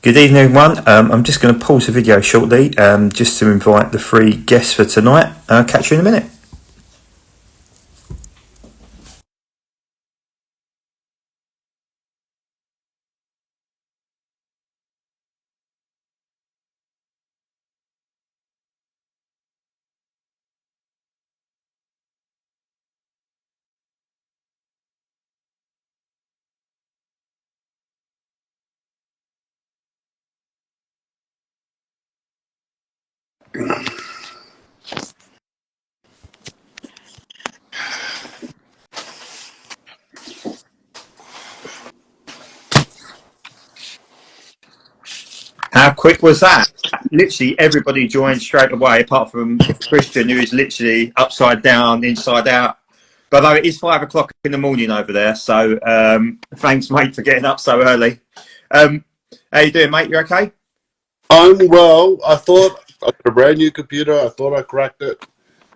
Good evening, everyone. I'm just going to pause the video shortly just to invite the three guests for tonight. Catch you in a minute. How quick was that? Literally everybody joined straight away, apart from Christian, who is literally upside down, inside out. But though it is 5 o'clock in the morning over there, so thanks, mate, for getting up so early. How you doing, mate? You okay? I'm well. I thought I got a brand new computer. I thought I cracked it,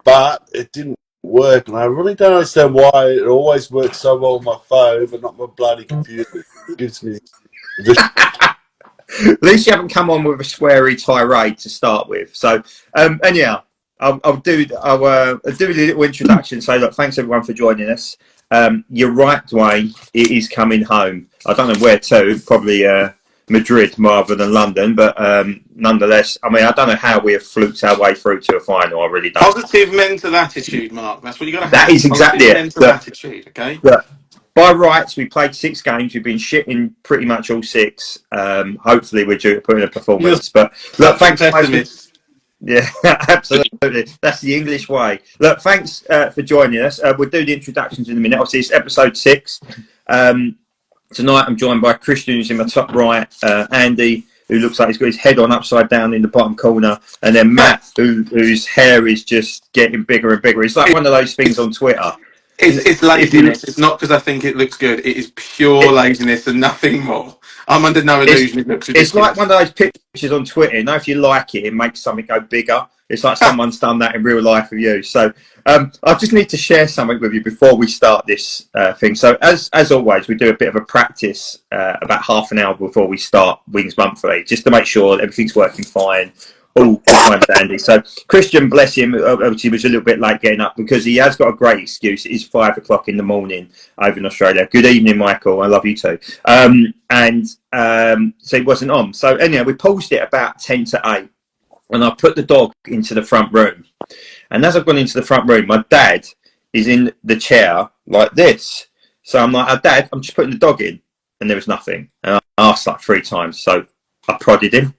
but it didn't work. And I really don't understand why it always works so well on my phone, but not my bloody computer. It gives me the. At least you haven't come on with a sweary tirade to start with. So, anyhow, I'll do a little introduction. So, look, thanks everyone for joining us. You're right, Dwayne. It is coming home. I don't know where to. Probably Madrid rather than London, but nonetheless, I mean, I don't know how we have fluked our way through to a final. I really don't. Positive mental attitude, Mark. That's what you got to That have. is exactly Positive it. mental attitude. Okay. Look, by rights, we played 6 games. We've been shitting pretty much all 6. Hopefully, we're due to put in a performance. But look, thanks, guys. Yeah, absolutely. That's the English way. Look, thanks for joining us. We'll do the introductions in a minute. Obviously, it's episode 6. Tonight, I'm joined by Christian, who's in my top right, Andy, who looks like he's got his head on upside down in the bottom corner, and then Matt, whose hair is just getting bigger and bigger. It's like one of those things on Twitter. It's laziness. It's not because I think it looks good. It is pure laziness and nothing more. I'm under no illusion it looks ridiculous. It's like one of those pictures on Twitter. You know, if you like it, it makes something go bigger. It's like someone's done that in real life with you. So I just need to share something with you before we start this thing. So as always, we do a bit of a practice about half an hour before we start Wings Monthly, just to make sure everything's working fine. All fine, Andy. So Christian, bless him, obviously was a little bit late getting up because he has got a great excuse. It is 5 o'clock in the morning over in Australia. Good evening, Michael. I love you too. So he wasn't on. So anyhow, we paused it about 10 to 8. And I put the dog into the front room. And as I've gone into the front room, my dad is in the chair like this. So I'm like, oh, Dad, I'm just putting the dog in. And there was nothing. And I asked like 3 times. So I prodded him.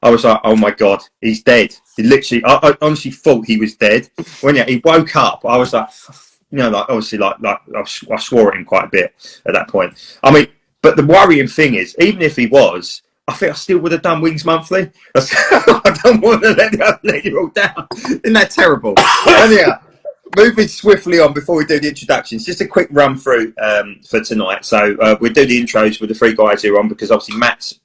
I was like, oh my God, he's dead. He literally, I honestly thought he was dead. When he woke up, I was like, you know, like obviously, like I swore at him quite a bit at that point. I mean, but the worrying thing is, even if he was, I think I still would have done Wings Monthly. I don't want to let you all down. Isn't that terrible? Anyhow, moving swiftly on before we do the introductions, just a quick run through for tonight. So we'll do the intros with the 3 guys here on because obviously Matt's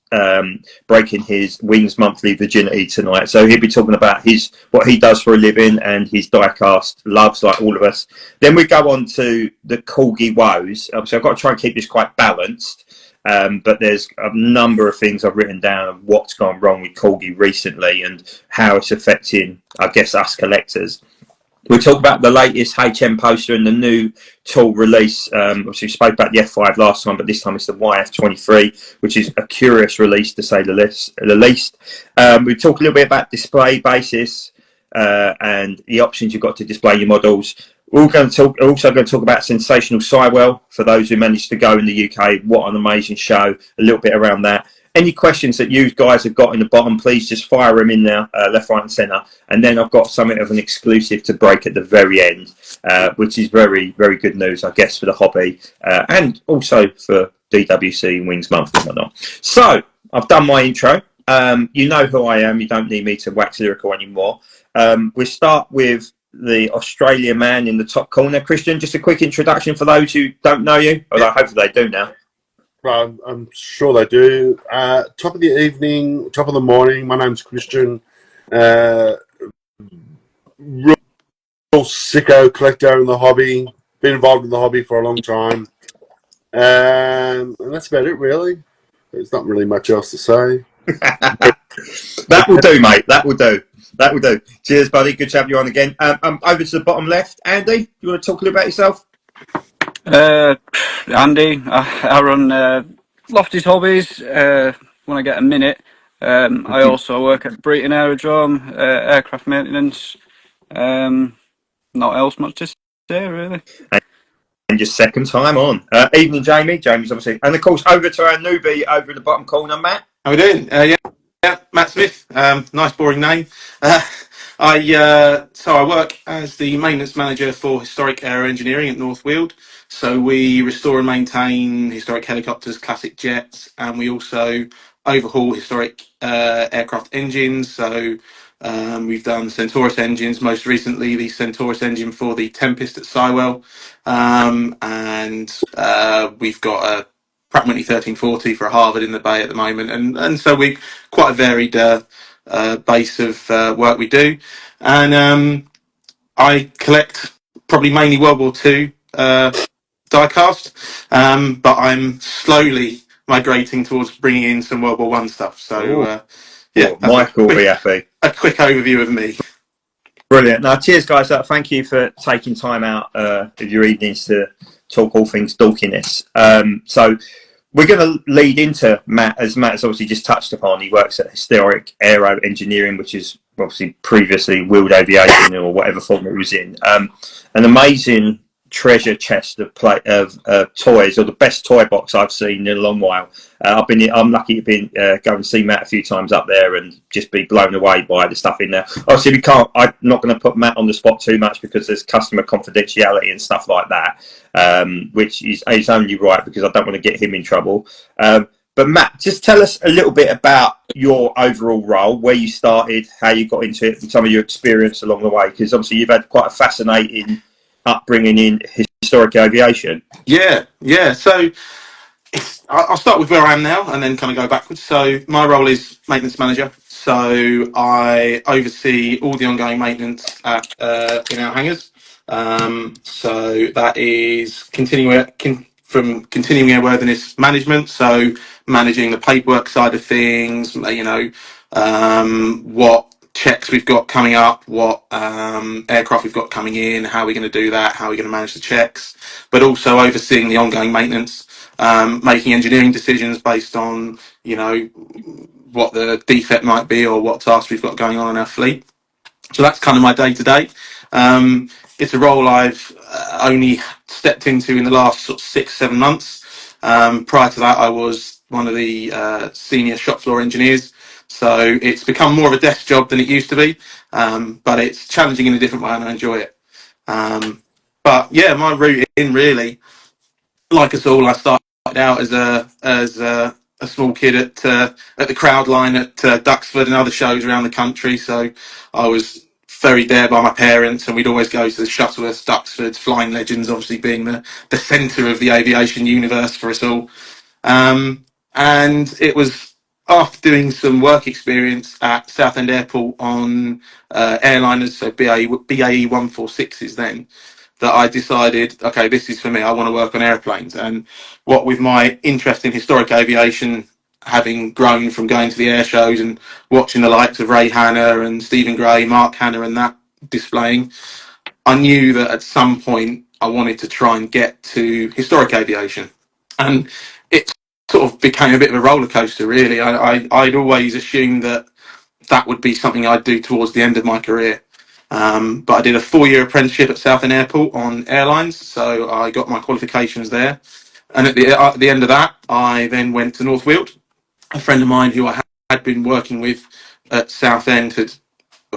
breaking his Wings Monthly virginity tonight. So he'll be talking about what he does for a living and his diecast loves, like all of us. Then we go on to the corgi woes. So I've got to try and keep this quite balanced. But there's a number of things I've written down of what's gone wrong with corgi recently and how it's affecting, I guess, us collectors. We'll talk about the latest HM poster and the new tool release. Obviously, we spoke about the F5 last time, but this time it's the YF23, which is a curious release to say the least. We talk a little bit about display basis and the options you've got to display your models. We're also going to talk about sensational Sywell for those who managed to go in the UK. What an amazing show! A little bit around that. Any questions that you guys have got in the bottom, please just fire them in there, left, right, and centre. And then I've got something of an exclusive to break at the very end, which is very, very good news, I guess, for the hobby and also for DWC and Wings Month and whatnot. So I've done my intro. You know who I am. You don't need me to wax lyrical anymore. We'll start with the Australian man in the top corner. Christian, just a quick introduction for those who don't know you, although hopefully they do now. I'm sure they do. Top of the evening, top of the morning. My name's Christian. Real sicko collector in the hobby. Been involved in the hobby for a long time. And that's about it, really. There's not really much else to say. That will do, mate. That will do. That will do. Cheers, buddy. Good to have you on again. Over to the bottom left, Andy. You want to talk a little about yourself? Andy, I run Lofty's Hobbies when I get a minute. I also work at Breton Aerodrome, aircraft maintenance. Not else much to say, really. And your second time on. Evening, Jamie. Jamie's obviously, and of course, over to our newbie over in the bottom corner, Matt. How we doing? Yeah, Matt Smith. Nice boring name. I work as the maintenance manager for historic aero engineering at North Weald. So we restore and maintain historic helicopters, classic jets, and we also overhaul historic aircraft engines. So we've done Centaurus engines, most recently the Centaurus engine for the Tempest at Sywell, and we've got a Pratt & Whitney 1340 for Harvard in the Bay at the moment, and so we quite a varied base of work we do, and I collect probably mainly World War II diecast, but I'm slowly migrating towards bringing in some World War One stuff. So that's Mike will be happy. A quick overview of me. Brilliant. Now, cheers, guys. Thank you for taking time out of your evenings to talk all things dorkiness. So we're going to lead into Matt, as Matt has obviously just touched upon. He works at Historic Aero Engineering, which is obviously previously Weald Aviation or whatever form it was in. An amazing treasure chest of toys, or the best toy box I've seen in a long while. I'm lucky to go and see Matt a few times up there and just be blown away by the stuff in there. Obviously, I'm not going to put Matt on the spot too much because there's customer confidentiality and stuff like that, which is only right because I don't want to get him in trouble. But Matt, just tell us a little bit about your overall role, where you started, how you got into it, and some of your experience along the way, because obviously you've had quite a fascinating upbringing in historic aviation. Yeah. So I'll start with where I am now and then kind of go backwards. So my role is maintenance manager. So I oversee all the ongoing maintenance at in our hangars. So that is from continuing airworthiness management. So managing the paperwork side of things, what checks we've got coming up, what aircraft we've got coming in, how we're going to do that, how we're going to manage the checks, but also overseeing the ongoing maintenance, making engineering decisions based on, what the defect might be or what tasks we've got going on in our fleet. So that's kind of my day to day. It's a role I've only stepped into in the last sort of 6-7 months. Prior to that, I was one of the senior shop floor engineers. So it's become more of a desk job than it used to be, but it's challenging in a different way and I enjoy it. But yeah, my route in really, like us all, I started out as a small kid at the crowd line at Duxford and other shows around the country. So I was ferried there by my parents, and we'd always go to the Shuttleworths, Duxfords, Flying Legends, obviously being the centre of the aviation universe for us all. And it was after doing some work experience at Southend Airport on airliners, so BAE 146s then, that I decided, okay, this is for me. I want to work on airplanes. And what with my interest in historic aviation having grown from going to the air shows and watching the likes of Ray Hanna and Stephen Gray, Mark Hanna and that displaying, I knew that at some point I wanted to try and get to historic aviation. And it sort of became a bit of a roller coaster, really. I'd always assumed that would be something I'd do towards the end of my career. But I did a 4-year apprenticeship at Southend Airport on airlines, so I got my qualifications there. And at the end of that, I then went to North Weald. A friend of mine who I had been working with at Southend had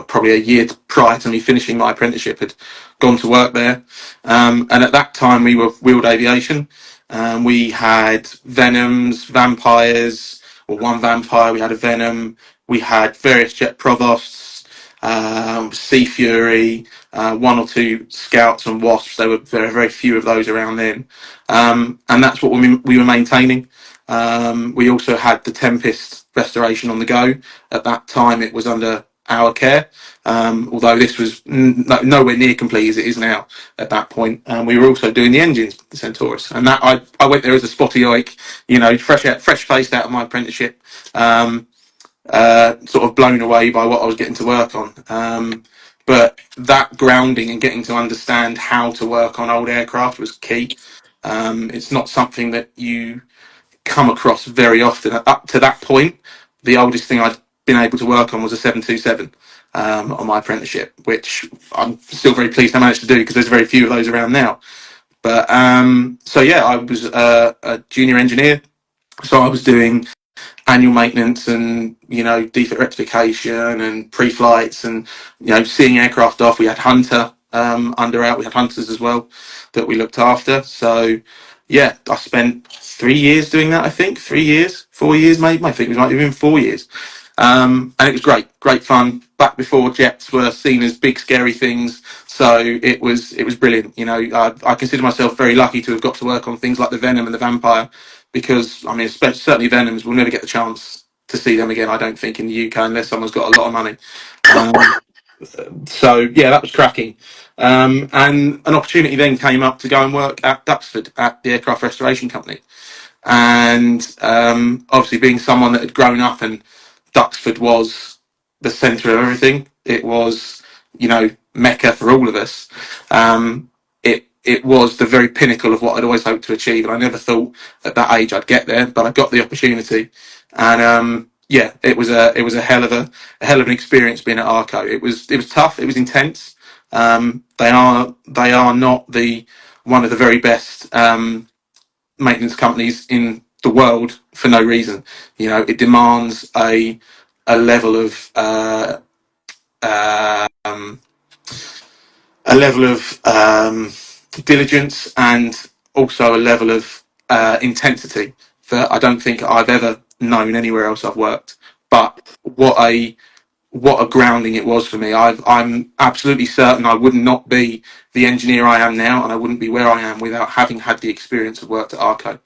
probably a year prior to me finishing my apprenticeship had gone to work there. And at that time, we were Weald Aviation. We had Venoms, Vampires, or one Vampire. We had a Venom. We had various jet provosts, Sea Fury, 1 or 2 Scouts and Wasps. There were very, very few of those around then. And that's what we were maintaining. We also had the Tempest restoration on the go. At that time, it was under our care. Although this was nowhere near complete as it is now at that point. We were also doing the engines, the Centaurus, and that I went there as a spotty oik, fresh faced out of my apprenticeship, sort of blown away by what I was getting to work on. But that grounding and getting to understand how to work on old aircraft was key. It's not something that you come across very often. Up to that point, the oldest thing I'd been able to work on was a 727 on my apprenticeship, which I'm still very pleased I managed to do because there's very few of those around now. But so yeah, I was a junior engineer, so I was doing annual maintenance and defect rectification and pre-flights and seeing aircraft off. We had Hunter under out. We had Hunters as well that we looked after. So yeah, I spent 3 years doing that. I think 3 years, 4 years maybe. I think it might have been 4 years. And it was great fun. Back before jets were seen as big scary things, so it was brilliant. I consider myself very lucky to have got to work on things like the Venom and the Vampire, because I mean, certainly Venoms, we'll never get the chance to see them again, I don't think, in the UK unless someone's got a lot of money. So yeah, that was cracking. And an opportunity then came up to go and work at Duxford at the Aircraft Restoration Company. And obviously, being someone that had grown up, and Duxford was the centre of everything. It was, Mecca for all of us. It was the very pinnacle of what I'd always hoped to achieve, and I never thought at that age I'd get there, but I got the opportunity. And yeah, it was a hell of an experience being at Arco. It was tough. It was intense. They are not one of the very best maintenance companies in the world for no reason. It demands a level of diligence, and also a level of intensity that I don't think I've ever known anywhere else I've worked. But what a grounding it was for me. I'm absolutely certain I would not be the engineer I am now, and I wouldn't be where I am without having had the experience of work at Arco.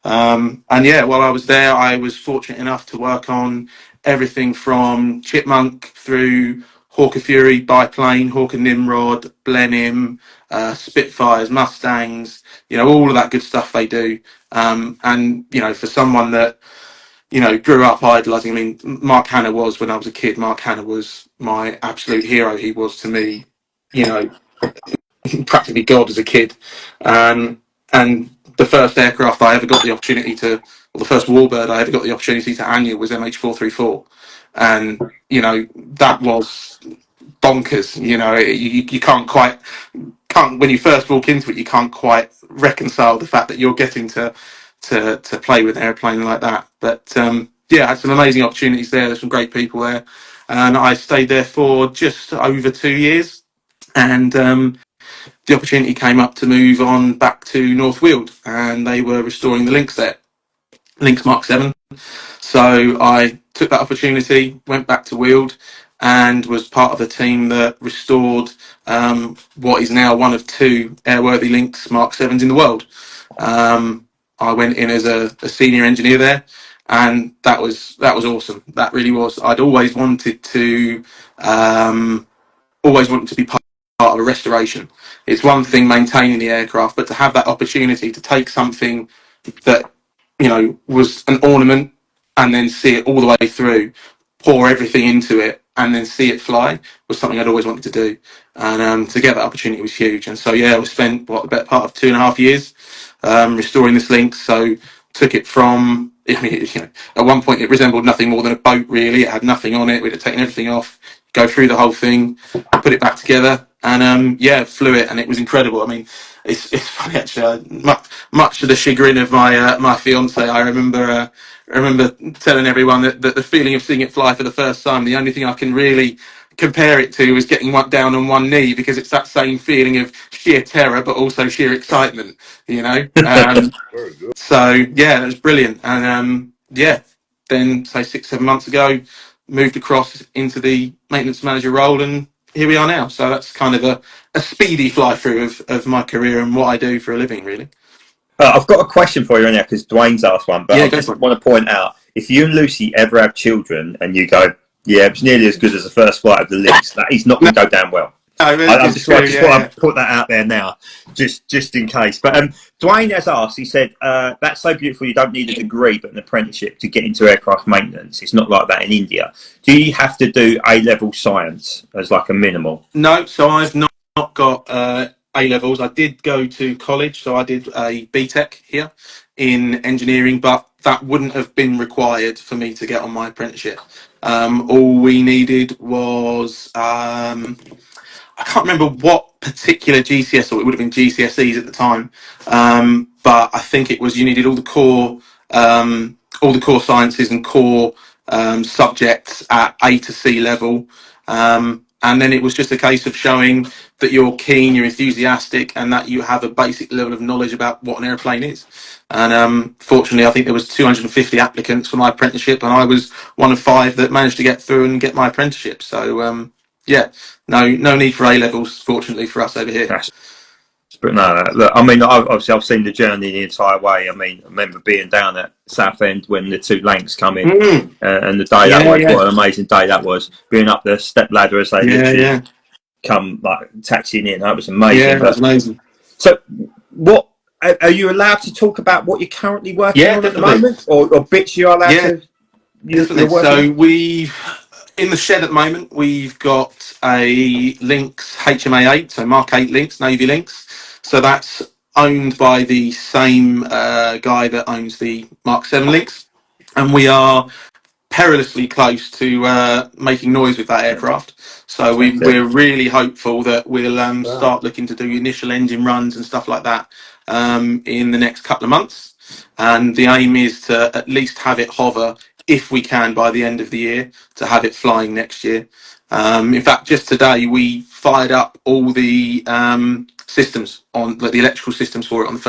And yeah, while I was there, I was fortunate enough to work on everything from Chipmunk through Hawker Fury, Biplane, Hawker Nimrod, Blenheim, Spitfires, Mustangs, all of that good stuff they do. And, for someone that, grew up idolising, I mean, Mark Hanna was, when I was a kid, Mark Hanna was my absolute hero. He was to me, practically God as a kid. And the first aircraft I ever got the opportunity to, or the first warbird I ever got the opportunity to annual was MH434. And, that was bonkers. You can't, when you first walk into it, you can't quite reconcile the fact that you're getting to play with an airplane like that. But yeah, I had some amazing opportunities there. There's some great people there. And I stayed there for just over 2 years. And the opportunity came up to move on back to North Weald, and they were restoring the Lynx there, Lynx Mark 7. So I took that opportunity, went back to Weald, and was part of the team that restored what is now one of 2 airworthy Lynx Mark 7s in the world. I went in as a senior engineer there, and that was awesome. That really was. I'd always wanted to be part of a restoration. It's one thing maintaining the aircraft, but to have that opportunity to take something that was an ornament and then see it all the way through, pour everything into it, and then see it fly was something I'd always wanted to do. And to get that opportunity was huge. And so yeah, we spent the better part of 2.5 years restoring this Lynx. So took it from, at one point it resembled nothing more than a boat, really. It had nothing on it. We'd have taken everything off, go through the whole thing, put it back together, and flew it, and it was incredible. I mean, it's funny actually. Much to the chagrin of my fiance, I remember telling everyone that the feeling of seeing it fly for the first time, the only thing I can really compare it to was getting down on one knee, because it's that same feeling of sheer terror but also sheer excitement. So yeah, it was brilliant. And then say 6-7 months ago, moved across into the maintenance manager role, and here we are now. So that's kind of a speedy fly through of my career and what I do for a living, really. I've got a question for you, because Dwayne's asked one, but Yeah, I just want to point out, if you and Lucy ever have children and you go, Yeah, it's nearly as good as the first flight of the Lynx. That is not going to go down well. No, I it's just true. want to put that out there now, just in case. But Dwayne has asked. He said, "That's so beautiful. You don't need a degree, but an apprenticeship to get into aircraft maintenance. It's not like that in India. Do you have to do A-level science as like a minimal?" No, so I've not got A levels. I did go to college, so I did a BTEC here in engineering, but that wouldn't have been required for me to get on my apprenticeship. All we needed was I can't remember what particular GCS, or it would have been GCSEs at the time, but I think it was you needed all the core sciences and core subjects at A to C level, and then it was just a case of showing that you're keen, you're enthusiastic, and that you have a basic level of knowledge about what an airplane is. And fortunately, I think there was 250 applicants for my apprenticeship, and I was one of 5 that managed to get through and get my apprenticeship. So yeah, no need for A levels, fortunately for us over here. But no, look, I mean, I've seen the journey the entire way. I mean, I remember being down at Southend when the 2 Lancs come in, and the day that was, what an amazing day that was. Being up the step ladder as they literally come like taxiing in, that was amazing. Yeah, that was amazing. So, what are you allowed to talk about? What you're currently working on definitely. at the moment, or bits you're allowed to? Definitely. So we, in the shed at the moment, we've got a Lynx HMA8, so Mark 8 Lynx, Navy Lynx. So that's owned by the same guy that owns the Mark 7 Lynx, and we are perilously close to making noise with that aircraft. So we're really hopeful that we'll start looking to do initial engine runs and stuff like that in the next couple of months. And the aim is to at least have it hover, if we can, by the end of the year, to have it flying next year. In fact, just today we fired up all the systems on the electrical systems for it for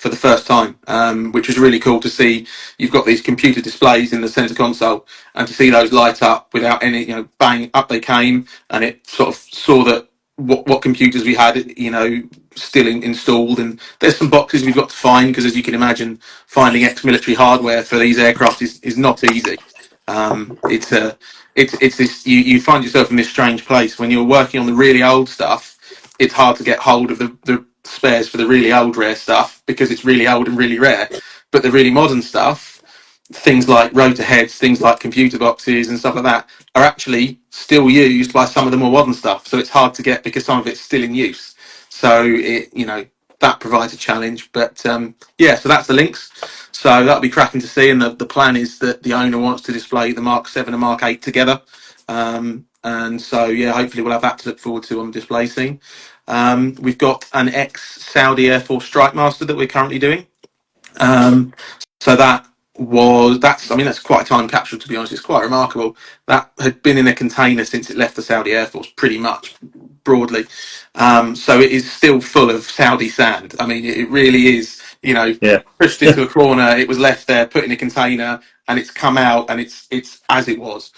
the first time, which was really cool to see. You've got these computer displays in the center console, and to see those light up without any, bang, up they came, and it sort of saw that what computers we had, still installed. And there's some boxes we've got to find, because as you can imagine, finding ex-military hardware for these aircraft is not easy. It's this, you find yourself in this strange place when you're working on the really old stuff. It's hard to get hold of the spares for the really old rare stuff, because it's really old and really rare. But the really modern stuff, things like rotor heads, things like computer boxes and stuff like that, are actually still used by some of the more modern stuff. So it's hard to get, because some of it's still in use. So that provides a challenge. But so that's the Lynx. So that'll be cracking to see. And the plan is that the owner wants to display the Mark 7 and Mark 8 together. And so hopefully we'll have that to look forward to on the display scene. We've got an ex-Saudi Air Force Strike Master that we're currently doing. So that's quite a time capsule, to be honest. It's quite remarkable. That had been in a container since it left the Saudi Air Force, pretty much, broadly. So it is still full of Saudi sand. I mean, it really is, pushed into a corner. It was left there, put in a container, and it's come out, and it's as it was,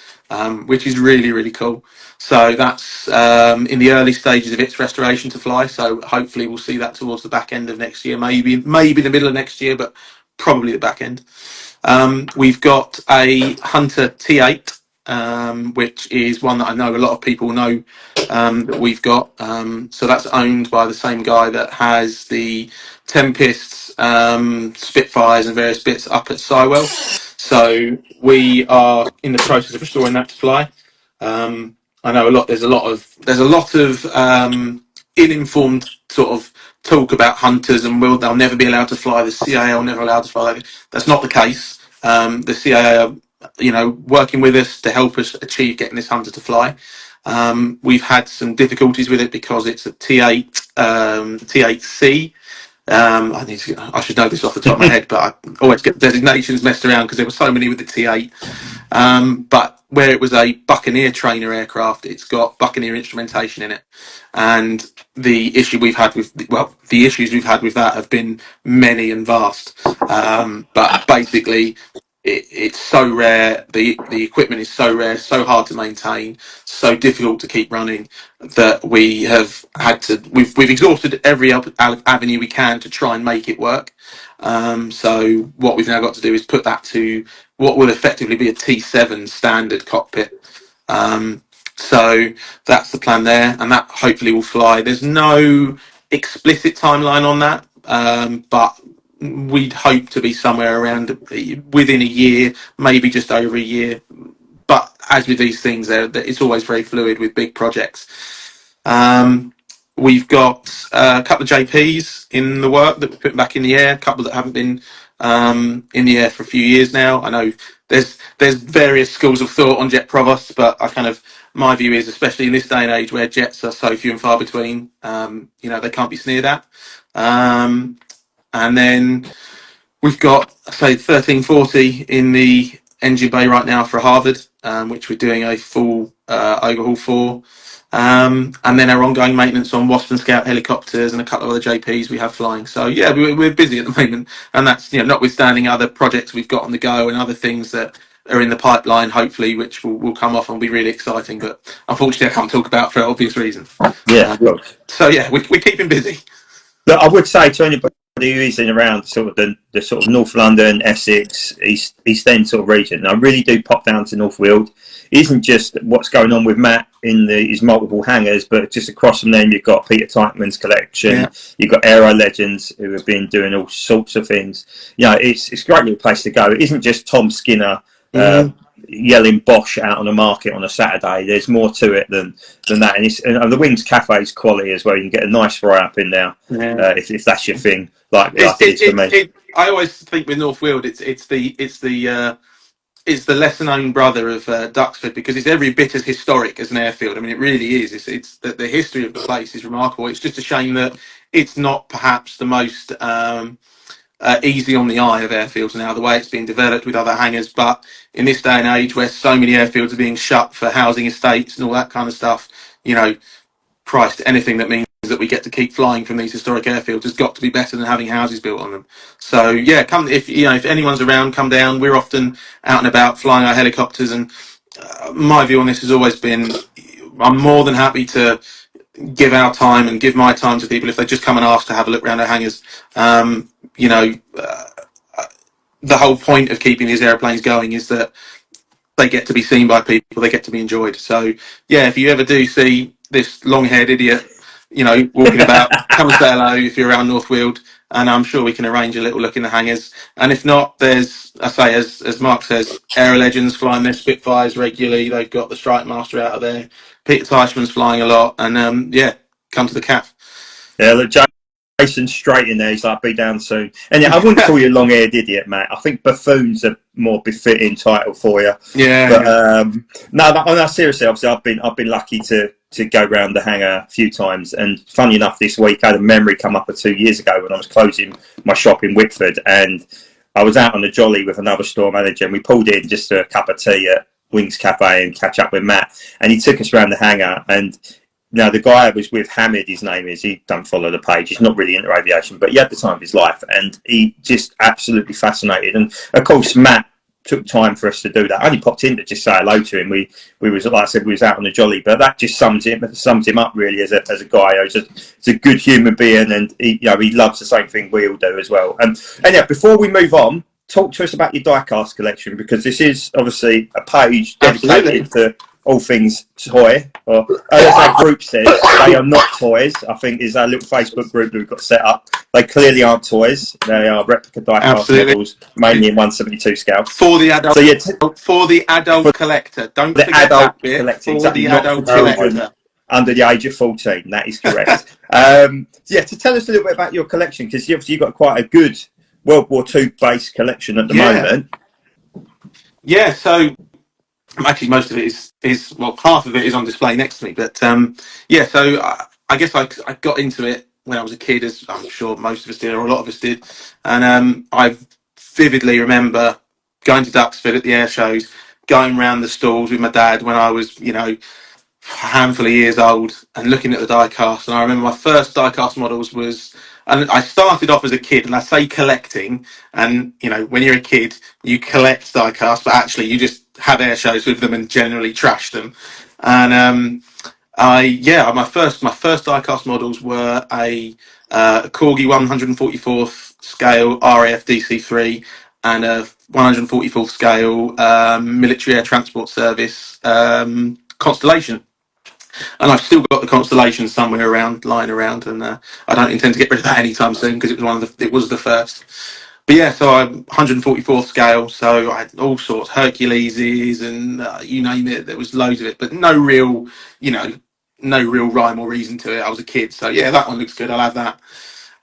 which is really, really cool. So that's in the early stages of its restoration to fly. So hopefully we'll see that towards the back end of next year, maybe the middle of next year, but probably the back end. We've got a Hunter T8, which is one that I know a lot of people know that we've got. So that's owned by the same guy that has the Tempests, Spitfires, and various bits up at Sywell. So we are in the process of restoring that to fly. I know there's a lot of ill-informed sort of talk about Hunters, and they'll never be allowed to fly. The CIA will never allowed to fly. That's not the case. The CIA are, working with us to help us achieve getting this Hunter to fly. We've had some difficulties with it because it's a T8, T8C. I should know this off the top of my head, but I always get designations messed around because there were so many with the T8. But where it was a Buccaneer trainer aircraft, it's got Buccaneer instrumentation in it, and the issues we've had with that have been many and vast. But basically, it's so rare. The equipment is so rare, so hard to maintain, so difficult to keep running, that we have had to. We've exhausted every avenue we can to try and make it work. So what we've now got to do is put that to what will effectively be a T7 standard cockpit. So that's the plan there, and that hopefully will fly. There's no explicit timeline on that, but we'd hope to be somewhere around within a year, maybe just over a year. But as with these things, it's always very fluid with big projects. We've got a couple of JPs in the work that we're putting back in the air, a couple that haven't been in the air for a few years now. I know there's various schools of thought on jet provosts, but my view is, especially in this day and age where jets are so few and far between, they can't be sneered at. And then we've got, say, 1340 in the engine bay right now for Harvard, which we're doing a full overhaul for. And then our ongoing maintenance on Wasp and Scout helicopters and a couple of other JPs we have flying. So yeah, we're busy at the moment, and that's notwithstanding other projects we've got on the go and other things that are in the pipeline, hopefully, which will come off and be really exciting. But unfortunately, I can't talk about for obvious reasons. Yeah, of course. So yeah, we're keeping busy. Look, I would say to anybody who is in around sort of the sort of North London, Essex, East End sort of region, and I really do pop down to North Weald. It isn't just what's going on with Matt in his multiple hangars, but just across from them you've got Peter Teichmann's collection. Yeah. You've got aero legends who have been doing all sorts of things. It's a great little place to go. It isn't just Tom Skinner yelling Bosch out on the market on a Saturday. There's more to it than that, and the Wings Cafe's quality as well. You can get a nice fry up in there if that's your thing. Like it is for me. I always think with North Weald, it's the lesser known brother of Duxford, because it's every bit as historic as an airfield. I mean, it really is. It's the history of the place is remarkable. It's just a shame that it's not perhaps the most easy on the eye of airfields now, the way it's being developed with other hangars. But in this day and age where so many airfields are being shut for housing estates and all that kind of stuff, Christ, anything that means that we get to keep flying from these historic airfields has got to be better than having houses built on them. So yeah, come if anyone's around, come down. We're often out and about flying our helicopters, and my view on this has always been, I'm more than happy to give our time and give my time to people if they just come and ask to have a look around our hangars. The whole point of keeping these airplanes going is that they get to be seen by people, they get to be enjoyed. So yeah, if you ever do see this long-haired idiot, walking about, come and say hello if you're around North Weald, and I'm sure we can arrange a little look in the hangars. And if not, there's, I say, as Mark says, Aero Legends flying their Spitfires regularly. They've got the Strike Master out of there. Peter Teichmann's flying a lot, and come to the CAF. Yeah, look, Jason's straight in there. He's like, be down soon. And yeah, I wouldn't call you a long-haired idiot, Matt. I think buffoon's a more befitting title for you. Yeah. But no, seriously, obviously, I've been lucky to go round the hangar a few times. And funny enough, this week I had a memory come up 2 years ago when I was closing my shop in Whitford, and I was out on the jolly with another store manager, and we pulled in just for a cup of tea at Wings Cafe and catch up with Matt. And he took us around the hangar, and the guy I was with, Hamid, his name is, he don't follow the page, he's not really into aviation, but he had the time of his life, and he just absolutely fascinated. And of course, Matt took time for us to do that. I only popped in to just say hello to him. We was, like I said, we was out on the jolly, but that just sums him up really as a guy. He's a good human being, and he loves the same thing we all do as well. And yeah, before we move on, talk to us about your diecast collection, because this is obviously a page dedicated to all things toy, or as our group says, they are not toys. I think is our little Facebook group that we've got set up. They clearly aren't toys. They are replica diecast models, mainly in 172 scale. For the adult, for the adult collector. Don't forget that bit. Collector, for exactly, the adult collector. Under the age of 14, that is correct. To tell us a little bit about your collection, because you've got quite a good World War II based collection at the moment. Yeah, so actually most of it is half of it is on display next to me, but so I guess I got into it when I was a kid, as I'm sure most of us did, or a lot of us did, and I vividly remember going to Duxford at the air shows, going around the stalls with my dad when I was a handful of years old, and looking at the diecast. And I remember my first diecast models and I started off as a kid, and I say collecting, and when you're a kid you collect diecasts, but actually you just have air shows with them and generally trash them. And my first diecast models were a corgi 144th scale RAF DC3 and a 144th scale military air transport service Constellation. And I've still got the Constellation somewhere around, lying around, and I don't intend to get rid of that anytime soon because it was the first. But yeah, so I'm 144th scale, so I had all sorts, Herculeses and you name it. There was loads of it, but no real, no real rhyme or reason to it. I was a kid, so yeah, that one looks good. I'll have that.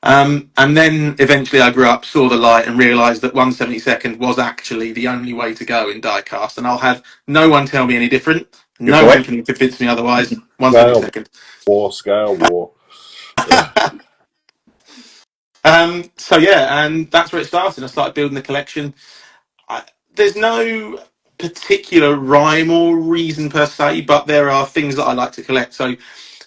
And then eventually I grew up, saw the light, and realised that 1/72 was actually the only way to go in diecast. And I'll have no one tell me any different. No one can convince me otherwise. 1/72. Scale war. Yeah. So yeah, and that's where it started. I started building the collection. There's no particular rhyme or reason per se, but there are things that I like to collect. So,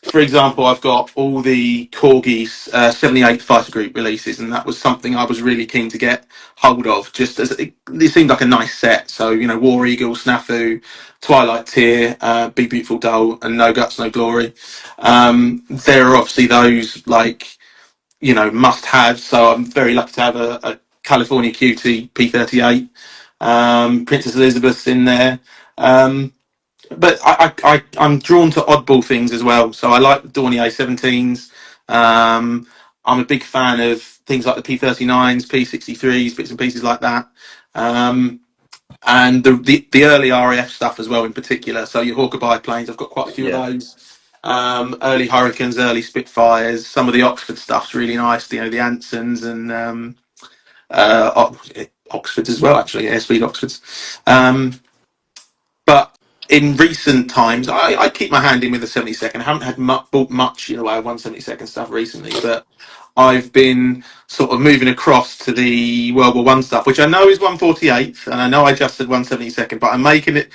for example, I've got all the corgi 78 fighter group releases, and that was something I was really keen to get hold of. Just as it seemed like a nice set. So War Eagle, Snafu, Twilight Tear, Be Beautiful Dull, and No Guts, No Glory. There are obviously those must have. So I'm very lucky to have a California QT P38. Princess Elizabeth's in there. But I'm drawn to oddball things as well. So I like the Dornier 17s. I'm a big fan of things like the P39s, P63s, bits and pieces like that. And the early RAF stuff as well in particular. So your Hawker biplanes, I've got quite a few of those. Early Hurricanes, early Spitfires. Some of the Oxford stuff's really nice. The Ansons and Oxfords as well, actually, airspeed Oxfords. But in recent times, I keep my hand in with the 72nd. I haven't had bought much in the way of 1/72 stuff recently, but I've been sort of moving across to the World War One stuff, which I know is 1/48th, and I know I just said 1/72nd, but I make it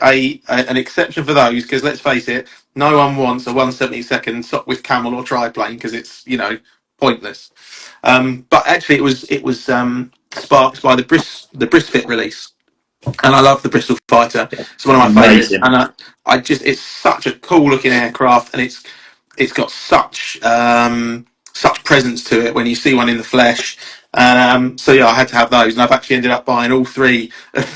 an exception for those because let's face it, no one wants a 1/72nd with camel or triplane because it's pointless. But actually, it was sparked by the Brisfit release. And I love the Bristol Fighter. It's one of my favourites, and it's such a cool looking aircraft, and it's got such presence to it when you see one in the flesh. And so yeah, I had to have those, and I've actually ended up buying all three of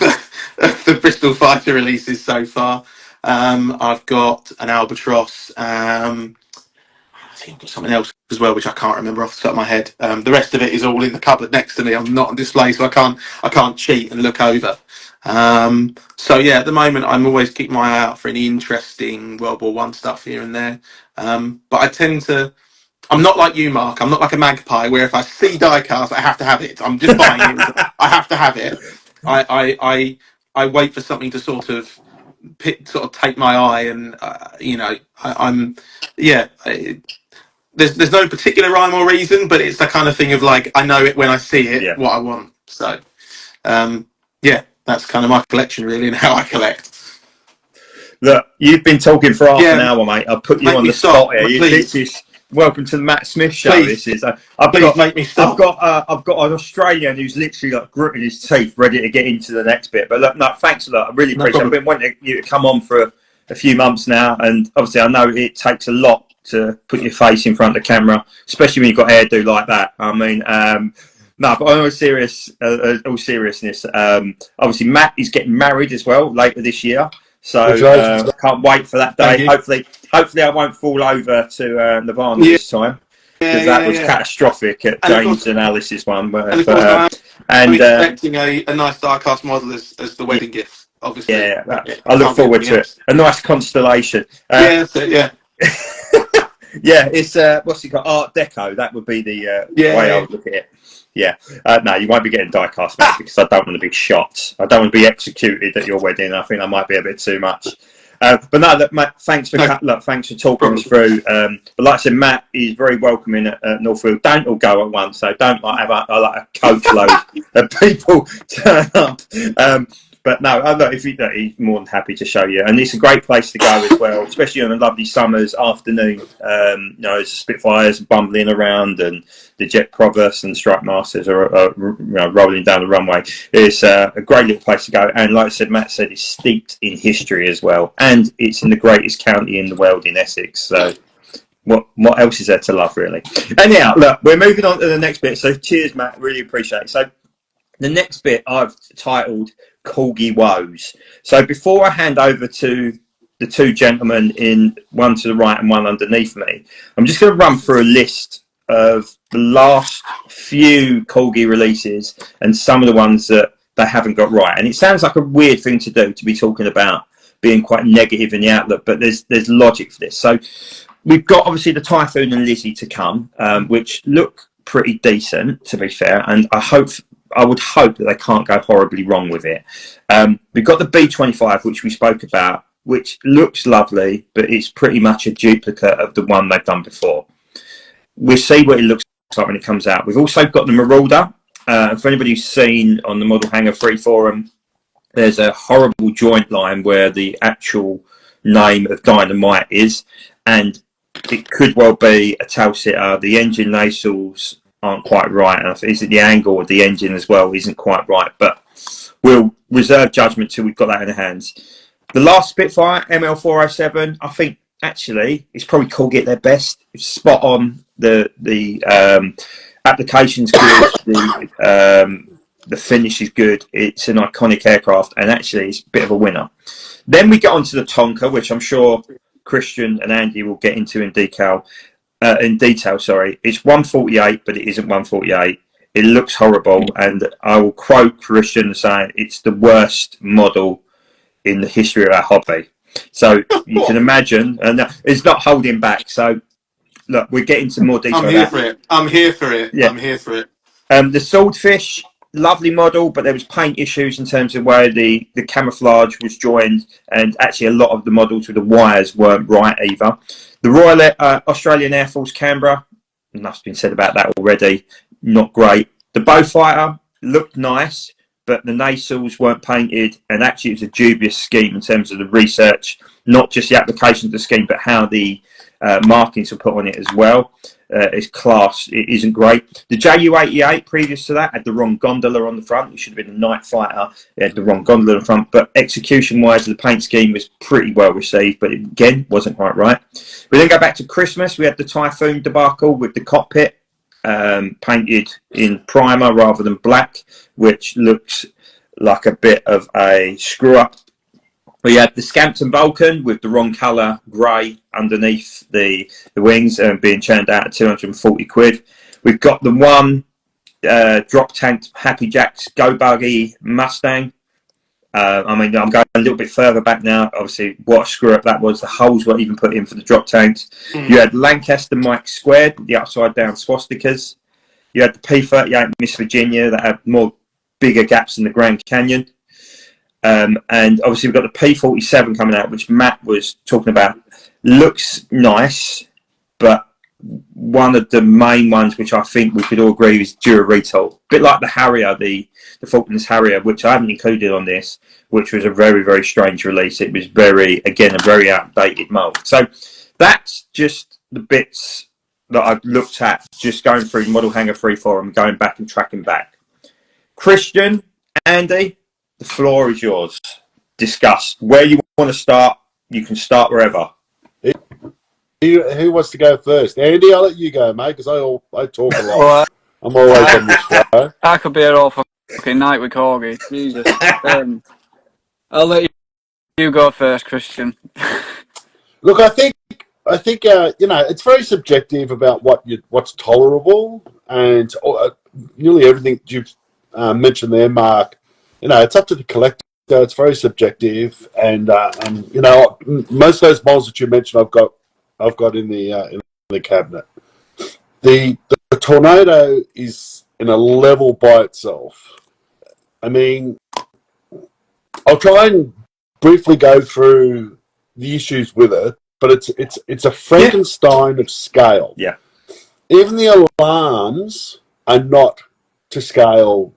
the Bristol Fighter releases so far. I've got an Albatross. I think I've got something else as well, which I can't remember off the top of my head. The rest of it is all in the cupboard next to me. I'm not on display, so I can't cheat and look over. So yeah, at the moment, I'm always keeping my eye out for any interesting World War One stuff here and there. But I tend to. I'm not like you, Mark. I'm not like a magpie where if I see diecast, I have to have it. I'm just buying it. I have to have it. I wait for something to sort of take my eye, and I'm yeah. There's no particular rhyme or reason, but it's the kind of thing of like I know it when I see it what I want. So yeah, that's kind of my collection really and how I collect. Look, you've been talking for half an hour, mate. I'll put you on the spot here. Welcome to the Matt Smith show. Please. This is. I've got an Australian who's literally like gritting his teeth, ready to get into the next bit. But look, no, thanks a lot. I really appreciate it. I've been wanting you to come on for a few months now, and obviously I know it takes a lot to put your face in front of the camera, especially when you've got hairdo like that. I mean, no, but on all seriousness, obviously Matt is getting married as well later this year. So can't wait for that day. Hopefully I won't fall over to Nirvana this time because that was catastrophic at James and Alice's one. And expecting a nice diecast model as the wedding gift, obviously. Yeah, I look forward to it. A nice constellation. Yeah, yeah, it's what's it called? Art Deco. That would be the way I would look at it. Yeah, no, you won't be getting diecast, Matt, because I don't want to be shot. I don't want to be executed at your wedding. I think that might be a bit too much. But no, look, Matt, thanks for talking us through. But like I said, Matt is very welcoming at North Weald. Don't all go at once, so don't have a coach load of people turn up. But no, look, he's more than happy to show you, and it's a great place to go as well, especially on a lovely summer's afternoon. As Spitfires bumbling around and the Jet Provost and Strike Masters are rolling down the runway. It's a great little place to go, and like Matt said, it's steeped in history as well, and it's in the greatest county in the world, in Essex. So what else is there to love, really? Anyhow, look, we're moving on to the next bit. So cheers, Matt. Really appreciate it. So The next bit I've titled Corgi Woes. So before I hand over to the two gentlemen, in one to the right and one underneath me, I'm just going to run through a list of the last few Corgi releases and some of the ones that they haven't got right. And it sounds like a weird thing to do, to be talking about being quite negative in the outlook, but there's logic for this. So we've got obviously the Typhoon and Lizzie to come, which look pretty decent, to be fair, and I would hope that they can't go horribly wrong with it. We've got the B25, which we spoke about, which looks lovely, but it's pretty much a duplicate of the one they've done before. We'll see what it looks like when it comes out. We've also got the Marauder. For anybody who's seen on the Model Hanger Free Forum, there's a horrible joint line where the actual name of Dynamite is, and it could well be a tail sitter. The engine nacelles aren't quite right, and is it the angle of the engine as well isn't quite right, but we'll reserve judgment till we've got that in our hands. The last Spitfire, ML407, I think actually it's probably Corgi at their best. It's spot on. The application's good. The finish is good. It's an iconic aircraft, and actually it's a bit of a winner. Then we get on to the Tonka, which I'm sure Christian and Andy will get into in detail. It's 148, but it isn't 148. It looks horrible, and I will quote Christian saying it's the worst model in the history of our hobby. So you can imagine, and it's not holding back. So look, we're getting to more detail. I'm here for it. I'm here for it. Yeah. I'm here for it. The Swordfish, lovely model, but there was paint issues in terms of where the camouflage was joined, and actually a lot of the models with the wires weren't right either. The Royal Australian Air Force Canberra, enough's been said about that already, not great. The Beaufighter looked nice, but the nacelles weren't painted, and actually it was a dubious scheme in terms of the research, not just the application of the scheme, but how the markings were put on it as well. It's class. It isn't great. The Ju-88 previous to that had the wrong gondola on the front. It should have been a night fighter. It had the wrong gondola on the front, but execution-wise, the paint scheme was pretty well received, but it, again, wasn't quite right. We then go back to Christmas. We had the Typhoon debacle with the cockpit painted in primer rather than black, which looks like a bit of a screw-up. We had the Scampton Vulcan with the wrong colour grey underneath the wings and being churned out at 240 quid. We've got the one drop tanked Happy Jack's Go Buggy Mustang. I'm going a little bit further back now. Obviously, what a screw up that was. The holes weren't even put in for the drop tanks. You had Lancaster Mike Squared, the upside down swastikas. You had the P-38 Miss Virginia that had more bigger gaps in the Grand Canyon. And obviously we've got the P-47 coming out, which Matt was talking about. Looks nice, but one of the main ones which I think we could all agree is due a retool. A bit like the Harrier, the Falklands Harrier, which I haven't included on this, which was a very, very strange release. It was a very outdated mould. So that's just the bits that I've looked at, just going through Model Hanger Free Forum, going back and tracking back. Christian, Andy, the floor is yours. Discuss where you want to start. You can start wherever. Who wants to go first? Andy, I'll let you go, mate, because I talk a lot. Well, I'm always on this show. I could be here all fucking night with Corgi. Jesus. I'll let you go first, Christian. Look, I think it's very subjective about what's tolerable, and nearly everything you've mentioned there, Mark. It's up to the collector. It's very subjective, and most of those models that you mentioned, I've got in the cabinet. The Tornado is in a level by itself. I mean, I'll try and briefly go through the issues with it, but it's a Frankenstein of scale. Yeah. Even the alarms are not to scale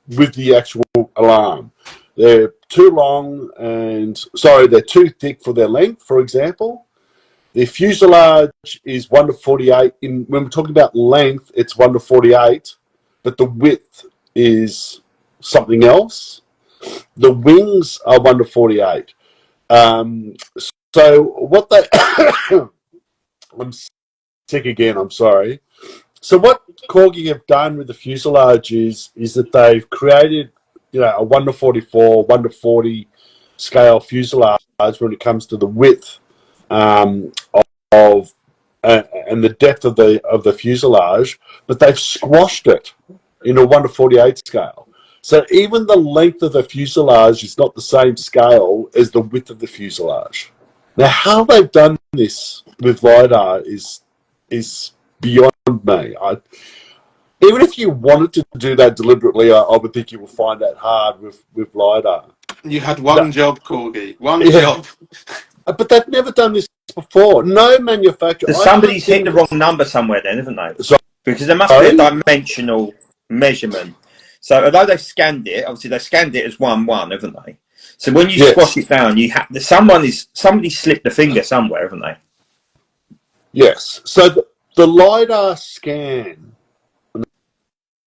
with the actual alarm. They're too long they're too thick for their length, for example. The fuselage is 1:48. When we're talking about length, it's 1:48, but the width is something else. The wings are 1:48. So what they... I'm sick again, I'm sorry. So what Corgi have done with the fuselage is that they've created, a 1:44, 1:40 scale fuselage when it comes to the width um, of and the depth of the fuselage, but they've squashed it in a 1:48 scale. So even the length of the fuselage is not the same scale as the width of the fuselage. Now, how they've done this with LiDAR is beyond me. Even if you wanted to do that deliberately, I would think you will find that hard with LiDAR. You had one job, Corgi. One Yeah, job. but they've never done this before. No manufacturer. So I can't somebody's hit the think. wrong number somewhere then, haven't they? Because there must be a Sorry? dimensional measurement. So although they've scanned it, obviously they scanned it as 1:1, haven't they? So when you squash Yes. it down, you have somebody slipped a finger somewhere, haven't they? Yes. So the LiDAR scan.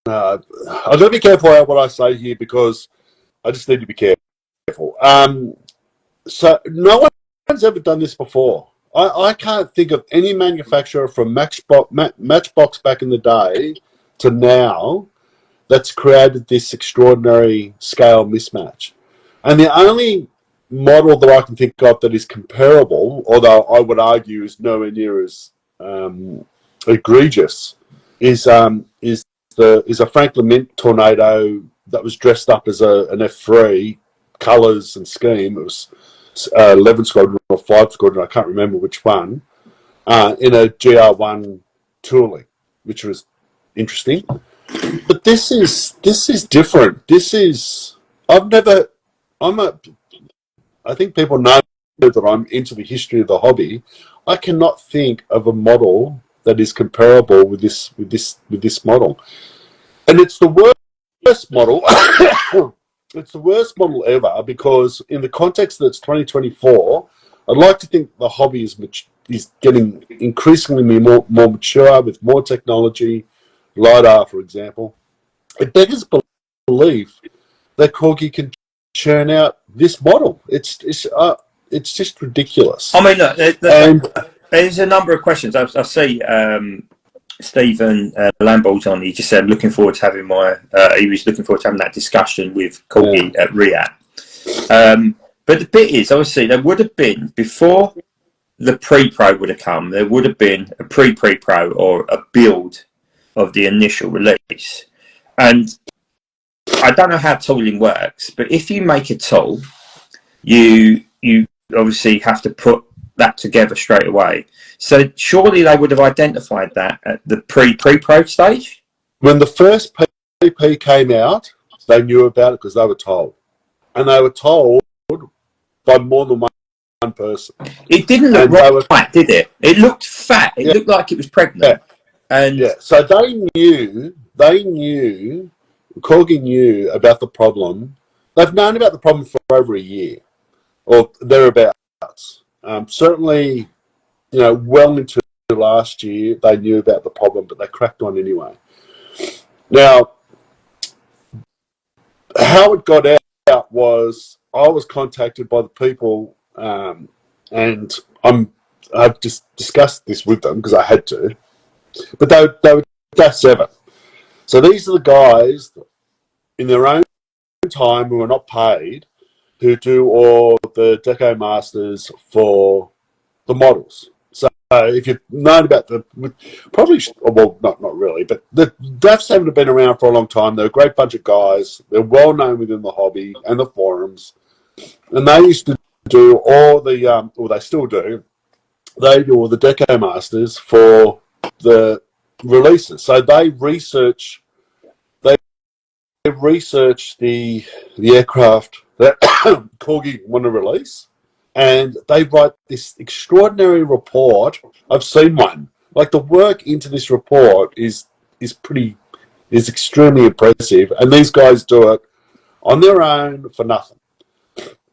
I've got to be careful what I say here because I just need to be careful. So no one's ever done this before. I can't think of any manufacturer from Matchbox back in the day to now that's created this extraordinary scale mismatch. And the only model that I can think of that is comparable, although I would argue is nowhere near as egregious, is a Franklin Mint Tornado that was dressed up as an F3, colours and scheme. It was 11 Squadron or 5 Squadron, I can't remember which one, in a GR1 tooling, which was interesting. But this is different. I think people know that I'm into the history of the hobby. I cannot think of a model that is comparable with this model. And it's the worst model. It's the worst model ever because in the context that it's 2024, I'd like to think the hobby is getting increasingly more mature with more technology, LiDAR, for example. It beggars belief that Corgi can churn out this model. It's just ridiculous. I mean, look, And there's a number of questions. I see Stephen Lambold's on. He just said, looking forward to having he was looking forward to having that discussion with Corgi at RIAT. But the bit is, obviously, there would have been, before the pre-pro would have come, there would have been a pre-pro or a build of the initial release. And I don't know how tooling works, but if you make a tool, you obviously have to put that together straight away. So surely they would have identified that at the pre-pro stage? when the first PP came out, they knew about it because they were told. And they were told by more than one person. It didn't look right, did it? It looked fat. It looked like it was pregnant. So they knew, Corgi knew about the problem. They've known about the problem for over a year or thereabouts. Certainly, well into last year, they knew about the problem, but they cracked on anyway. Now, how it got out was I was contacted by the people, and I've just discussed this with them because I had to, but they were Dash 7. So these are the guys in their own time who are not paid, who do all the Deco Masters for the models. So if you've known about not really, but the Dash 7 have been around for a long time. They're a great bunch of guys. They're well known within the hobby and the forums. And they used to do all the, they still do, they do all the Deco Masters for the releases. So they research the aircraft that Corgi want to release, and they write this extraordinary report. I've seen one. Like the work into this report is extremely impressive, and these guys do it on their own for nothing.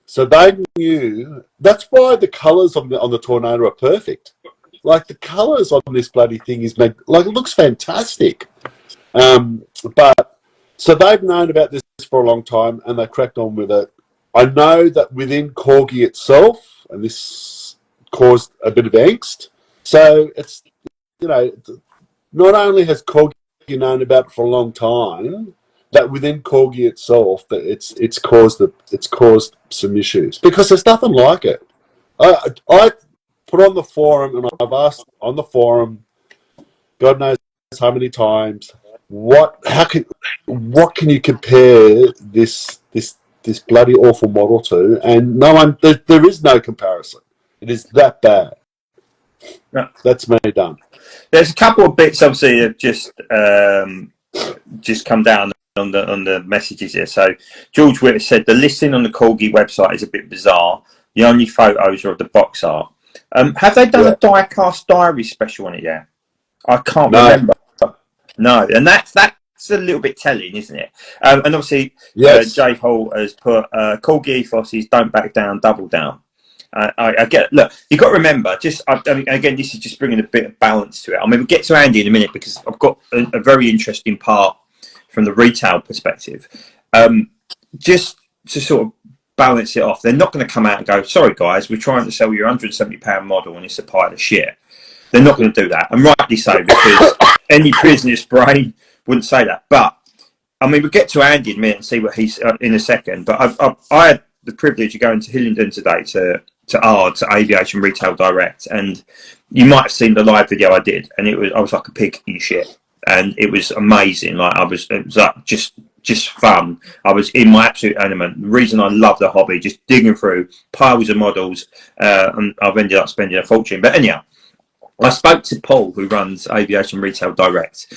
So they knew. That's why the colours on the Tornado are perfect. Like the colours on this bloody thing is it looks fantastic. But so they've known about this for a long time, and they cracked on with it. I know that within Corgi itself, and this caused a bit of angst. So it's not only has corgi known about it for a long time, that within corgi itself, that it's caused some issues because there's nothing like it. I put on the forum and I've asked on the forum, God knows how many times, what can you compare this bloody awful model to? And no one, there is no comparison. It is that bad. Yeah. That's me done. There's a couple of bits obviously that just come down on the messages here. So George Witter said the listing on the Corgi website is a bit bizarre. The only photos are of the box art. Have they done a Diecast diary special on it yet? I can't remember. No, and that's a little bit telling, isn't it? And obviously, yes. Jay Hall has put Corgi ethos is don't back down, double down. I get it. Look, you've got to remember, I mean, again, this is just bringing a bit of balance to it. I mean, we'll get to Andy in a minute because I've got a very interesting part from the retail perspective. Just to sort of balance it off, they're not going to come out and go, sorry guys, we're trying to sell your £170 model and it's a pile of shit. They're not going to do that, and rightly so, because any business brain wouldn't say that. But I mean, we'll get to Andy in a minute and see what he's in a second. But I had the privilege of going to Hillingdon today to Aviation Retail Direct, and you might have seen the live video I did, and I was like a pig in shit, and it was amazing. Like it was like just fun. I was in my absolute element. The reason I love the hobby, just digging through piles of models, and I've ended up spending a fortune. But anyhow, I spoke to Paul, who runs Aviation Retail Direct,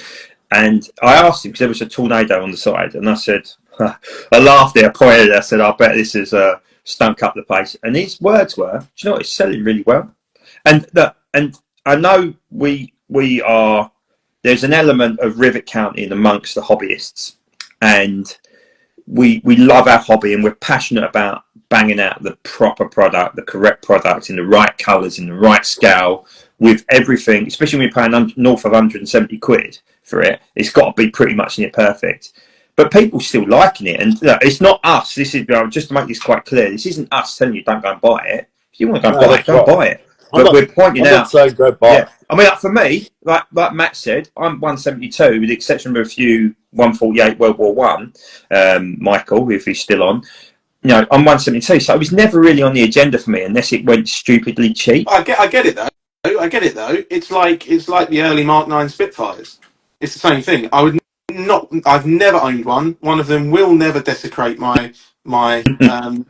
and I asked him because there was a tornado on the side, and I said, I laughed there, I pointed, I said, I bet this is stunk up the place. And his words were, do you know what, it's selling really well. And I know we are, there's an element of rivet counting amongst the hobbyists, and we love our hobby and we're passionate about banging out the proper product, the correct product in the right colours, in the right scale, with everything, especially when you're paying north of 170 quid for it. It's got to be pretty much near perfect. But people still liking it, and look, it's not us. This is just to make this quite clear. This isn't us telling you don't go and buy it. If you want to go and buy it, go and buy it. But we're pointing out. I'm not saying go buy it. I mean, for me, like Matt said, I'm 172 with the exception of a few 148 World War One. Michael, if he's still on, you know, I'm 172, so it was never really on the agenda for me unless it went stupidly cheap. I get it though. I get it though. It's like the early Mark 9 Spitfires. It's the same thing. I've never owned one. One of them will never desecrate my collection.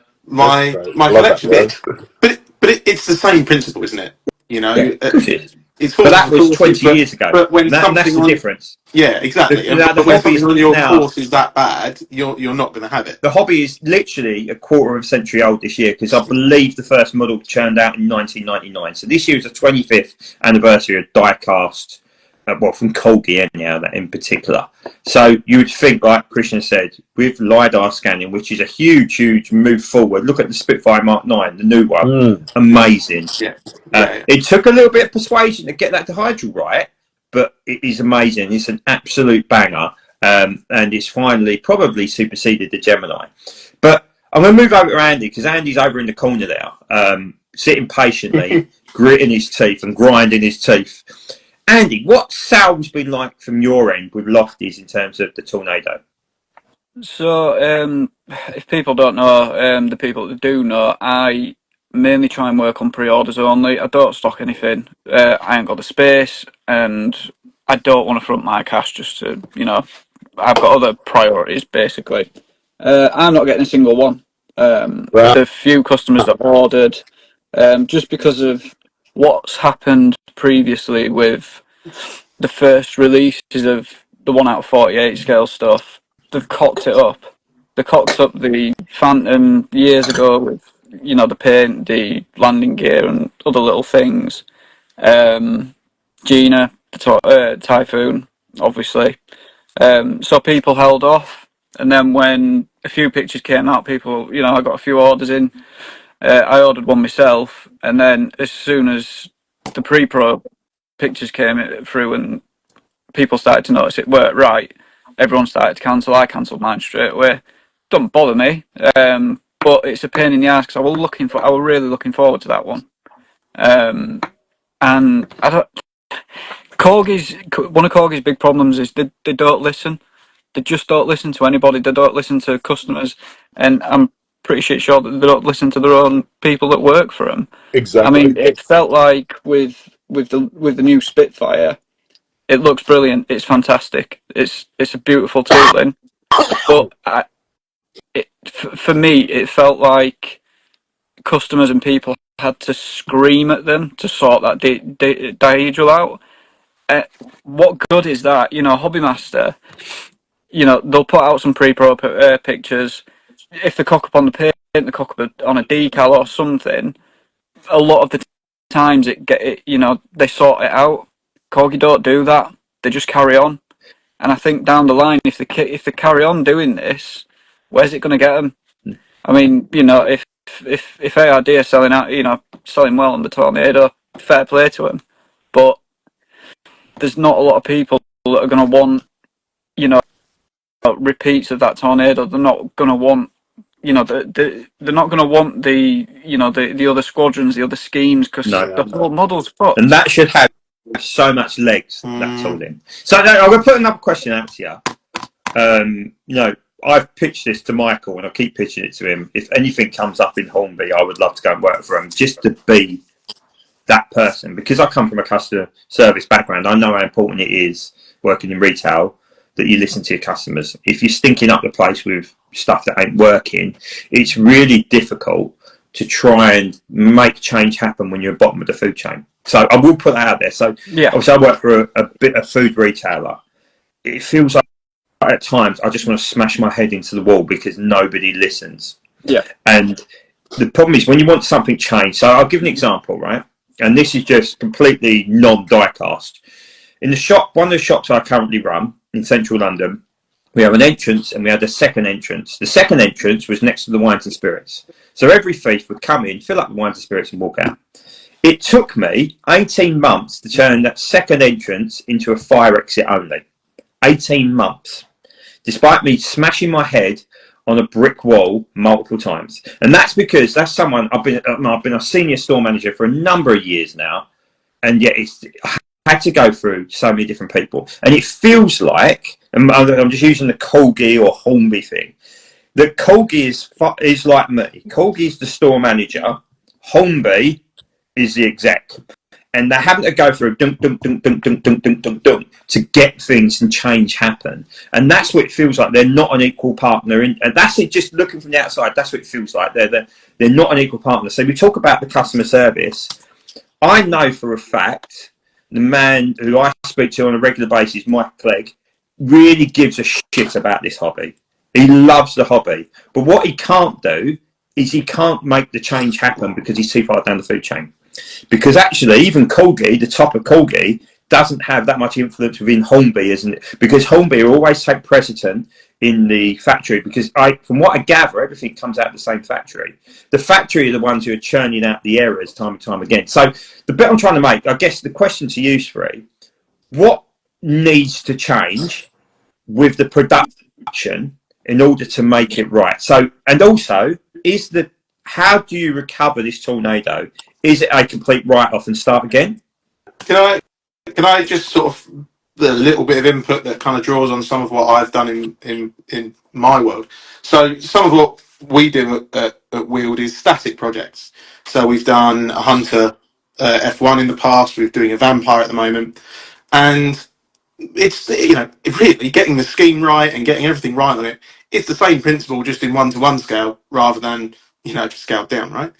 But it's the same principle, isn't it? You know, Yeah, of course it is. It's but that was 20 years ago. But when that's the difference. Yeah, exactly. But when something on your course is that bad, you're not going to have it. The hobby is literally a quarter of a century old this year, because I believe the first model churned out in 1999. So this year is the 25th anniversary of Diecast, from Corgi anyhow, that in particular. So you would think, like Krishna said, with LiDAR scanning, which is a huge move forward. Look at the Spitfire Mark 9, the new one. Amazing. Yeah. It took a little bit of persuasion to get that dihydral right, but it is amazing. It's an absolute banger, and it's finally probably superseded the Gemini. But I'm going to move over to Andy, because Andy's over in the corner there, sitting patiently, gritting his teeth and grinding his teeth. Andy, what's sales been like from your end with Lofties in terms of the Tornado? So, if people don't know, the people that do know, I mainly try and work on pre-orders only. I don't stock anything. I ain't got the space, and I don't want to front my cash just to, I've got other priorities, basically. I'm not getting a single one. The few customers that ordered, just because of what's happened previously with the first releases of the 1 out of 48 scale stuff, they've cocked it up. They cocked up the Phantom years ago with, the paint, the landing gear, and other little things. Gina, the Typhoon, obviously. So people held off, and then when a few pictures came out, people, I got a few orders in. I ordered one myself, and then as soon as the pre-pro pictures came through and people started to notice it worked right, everyone started to cancel. I cancelled mine straight away. Don't bother me, but it's a pain in the ass because I was really looking forward to that one. And I don't. One of Corgi's big problems is they don't listen. They just don't listen to anybody. They don't listen to customers, and I'm pretty sure that they don't listen to their own people that work for them. I Exactly. mean, it felt like with the new Spitfire, it looks brilliant. It's fantastic. It's a beautiful tooling, but for me, it felt like customers and people had to scream at them to sort that dihedral out. What good is that? You know, Hobbymaster, you know, they'll put out some pre-pro pictures. If they cock up on the paint, they cock up on a decal or something. A lot of the times you know, they sort it out. Corgi don't do that. They just carry on. And I think down the line, if they carry on doing this, where's it going to get them? I mean, you know, if ARD are selling out, you know, selling well on the Tornado, fair play to them. But there's not a lot of people that are going to want, you know, repeats of that Tornado. They're not going to want, you know, they're not going to want you know, the other squadrons, the other schemes, because the whole model's fucked. And that should have so much legs, that tooling. So I'm going to put another question out to you. You know, I've pitched this to Michael, and I keep pitching it to him. If anything comes up in Hornby, I would love to go and work for him, just to be that person. Because I come from a customer service background, I know how important it is working in retail that you listen to your customers. If you're stinking up the place with stuff that ain't working, it's really difficult to try and make change happen when you're at the bottom of the food chain. So I will put that out there. So obviously I work for a food retailer. It feels like at times I just want to smash my head into the wall because nobody listens. Yeah. And the problem is when you want something changed. So I'll give an example, right? And this is just completely non-diecast. In the shop, one of the shops I currently run in central London, we have an entrance and we had a second entrance. The second entrance was next to the wines and spirits. So every thief would come in, fill up the wines and spirits and walk out. It took me 18 months to turn that second entrance into a fire exit only. 18 months. Despite me smashing my head on a brick wall multiple times. And that's because that's someone, I've been a senior store manager for a number of years now, and yet I had to go through so many different people. And it feels like, and I'm just using the corgi or Hornby thing, that corgi is like me. Corgi is the store manager, Hornby is the exec. And they're having to go through dunk, dunk, dunk, dunk, dunk, dunk, dunk, dunk, dunk to get things and change happen. And that's what it feels like. They're not an equal partner. And that's it, just looking from the outside, that's what it feels like. They're not an equal partner. So we talk about the customer service. I know for a fact, the man who I speak to on a regular basis, Mike Clegg, really gives a shit about this hobby. He loves the hobby. But what he can't do is he can't make the change happen because he's too far down the food chain. Because actually, even corgi, the top of corgi, doesn't have that much influence within Hornby, isn't it? Because Hornby will always take precedent in the factory. Because from what I gather, everything comes out of the same factory. The factory are the ones who are churning out the errors time and time again. So the bit I'm trying to make, I guess the question to you three, what needs to change with the production in order to make it right? So, and also, how do you recover this Tornado? Is it a complete write-off and start again? Can I just sort of the little bit of input that kind of draws on some of what I've done in my world. So some of what we do at Weald is static projects. So we've done a Hunter F1 in the past. We're doing a Vampire at the moment, and it's, you know, really getting the scheme right and getting everything right on it. It's the same principle, just in 1-to-1 scale rather than, you know, just scaled down, right?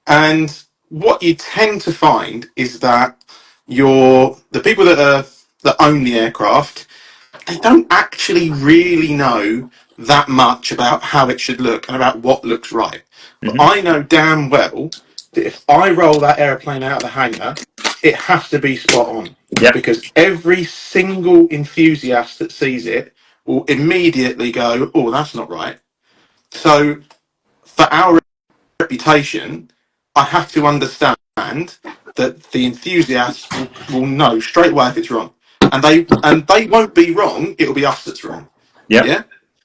And what you tend to find is that the people that own the aircraft, they don't actually really know that much about how it should look and about what looks right. But I know damn well that if I roll that airplane out of the hangar, it has to be spot on. Yep. Because every single enthusiast that sees it will immediately go, oh, that's not right. So for our reputation, I have to understand that the enthusiasts will know straight away if it's wrong, and they won't be wrong. It'll be us that's wrong. Yep. Yeah.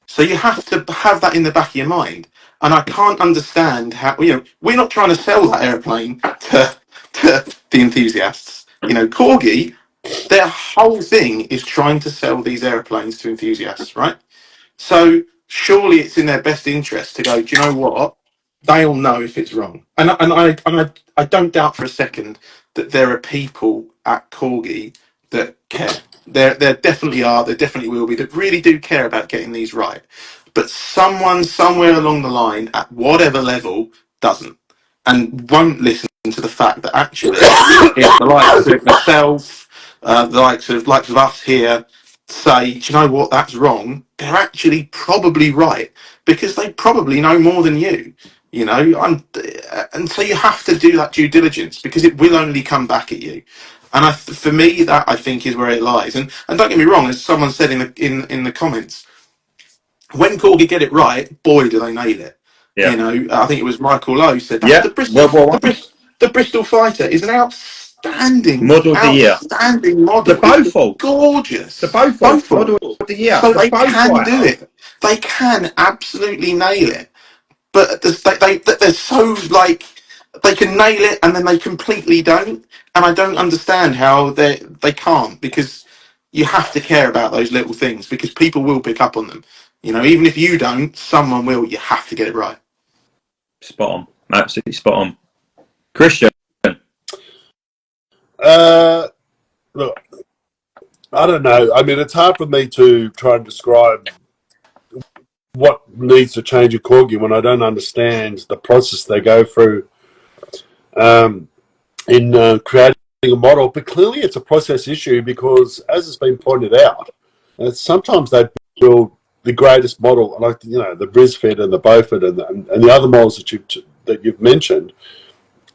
So you have to have that in the back of your mind. And I can't understand how, you know, we're not trying to sell that airplane to the enthusiasts. You know, corgi their whole thing is trying to sell these airplanes to enthusiasts, right? So surely it's in their best interest to go, do you know what? They'll know if it's wrong. And I don't doubt for a second that there are people at Corgi that care. There definitely are, there definitely will be, that really do care about getting these right. But someone somewhere along the line at whatever level doesn't, and won't listen to the fact that actually if the likes of myself, the likes of us here say, do you know what, that's wrong, they're actually probably right, because they probably know more than you. You know, and so you have to do that due diligence, because it will only come back at you. And for me, that I think is where it lies. And don't get me wrong, as someone said in the comments, when Corgi get it right, boy, do they nail it. Yeah. You know, I think it was Michael Lowe said that Yeah. World War One. The Bristol Fighter is an Model of the year. outstanding The model. It's Beaufort. The gorgeous. Beaufort. Model of the year. So The they can do Beaufighter. it. They can absolutely nail it. But they're so like, they can nail it and then they completely don't. And I don't understand how they can't, because you have to care about those little things, because people will pick up on them. You know, even if you don't, someone will. You have to get it right. Spot on. Absolutely spot on. Christian. Look, I don't know. I mean, it's hard for me to try and describe what needs to change a corgi when I don't understand the process they go through in creating a model. But clearly, it's a process issue, because, as has been pointed out, sometimes they build the greatest model, like the Brisfed and the Beaufort and the other models that you've mentioned,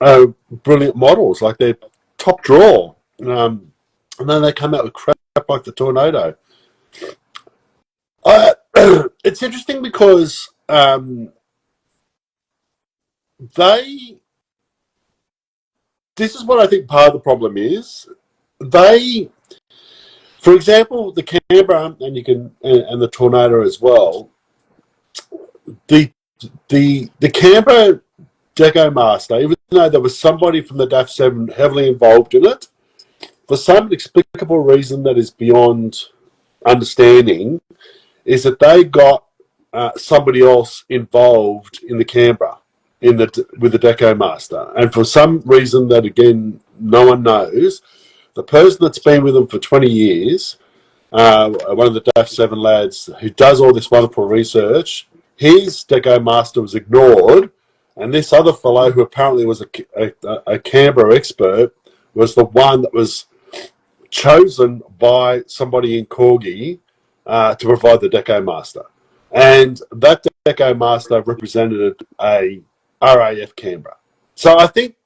are brilliant models, like they're top draw, and then they come out with crap like the Tornado. It's interesting because this is what I think part of the problem is. For example, the Canberra and the Tornado as well. The Canberra Deco Master, even though there was somebody from the DAF 7 heavily involved in it, for some inexplicable reason that is beyond understanding, is that they got somebody else involved in the Canberra with the Deco Master, and for some reason that again no one knows, the person that's been with them for 20 years, one of the DAF 7 lads who does all this wonderful research, his Deco Master was ignored, and this other fellow, who apparently was a Canberra expert, was the one that was chosen by somebody in Corgi to provide the Deco Master. And that Deco Master represented a RAF Canberra. So I think,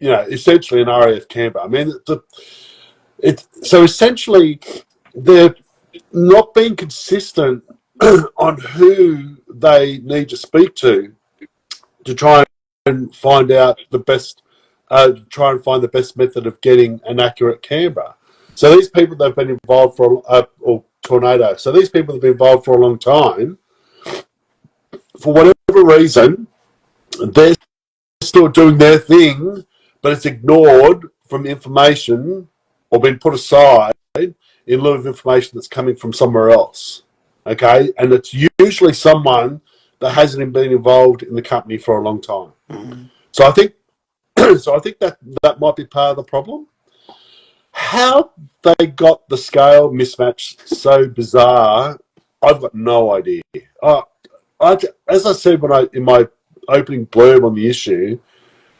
essentially an RAF Canberra. I mean, so essentially they're not being consistent on who they need to speak to try and find out the best, try and find the best method of getting an accurate Canberra. So these people that have been involved or Tornado. So these people have been involved for a long time. For whatever reason, they're still doing their thing, but it's ignored from information or been put aside in lieu of information that's coming from somewhere else. Okay, and it's usually someone that hasn't been involved in the company for a long time. Mm. So I think that might be part of the problem. How they got the scale mismatch so bizarre, I've got no idea. As I said in my opening blurb on the issue,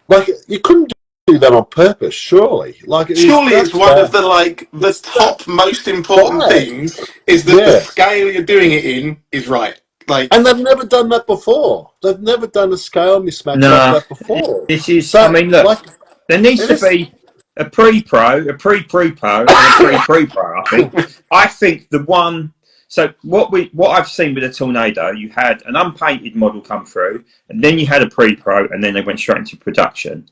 like, you couldn't do that on purpose, surely. Like, Surely it's one of the top most important things is that the scale you're doing it in is right. Like, and they've never done that before. They've never done a scale mismatch like that before. This is. So, I mean, look, there needs to be a pre-pro, a pre-pro, and a pre-pro. I think the one. So what I've seen with the Tornado, you had an unpainted model come through, and then you had a pre-pro, and then they went straight into production.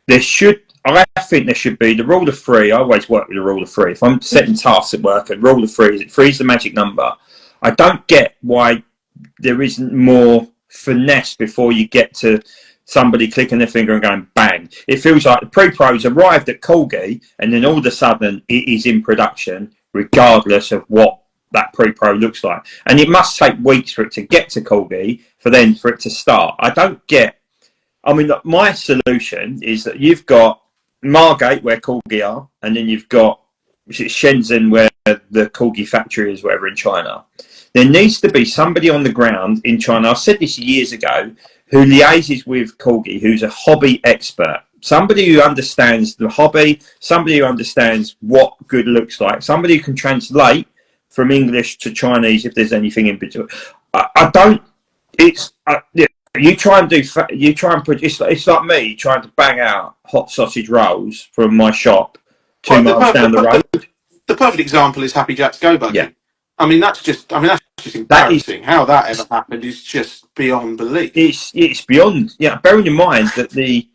I think there should be the rule of three. I always work with the rule of three. If I'm setting tasks at work, and rule of three is the magic number. I don't get why there isn't more finesse before you get to somebody clicking their finger and going bang. It feels like the pre-pros arrived at corgi, and then all of a sudden it is in production, regardless of what that pre-pro looks like. And it must take weeks for it to get to corgi, for it to start. I mean, my solution is that you've got Margate, where corgi are, and then you've got Shenzhen, where the corgi factory is, wherever in China. There needs to be somebody on the ground in China, I said this years ago, who liaises with corgi, who's a hobby expert. Somebody who understands the hobby, somebody who understands what good looks like, somebody who can translate from English to Chinese if there's anything in between. You try and put, it's like me trying to bang out hot sausage rolls from my shop 2 miles down the road. The perfect example is Happy Jack's Go Buggy. Yeah. I mean, that's just embarrassing. How that ever happened is just beyond belief. It's beyond. Yeah, bearing in mind that the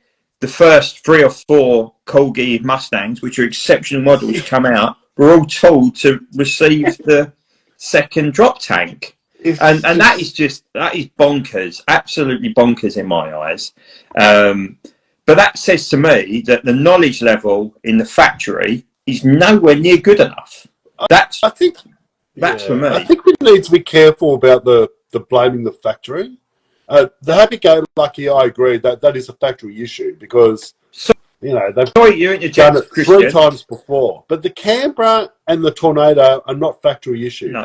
first 3 or 4 corgi Mustangs, which are exceptional models, come out, were all told to receive the second drop tank. And that is bonkers, absolutely bonkers in my eyes. But that says to me that the knowledge level in the factory is nowhere near good enough. That's for me. I think we need to be careful about the blaming the factory. The happy-go-lucky, I agree that is a factory issue because they've done it 3 times before. But the Canberra and the Tornado are not factory issues. No.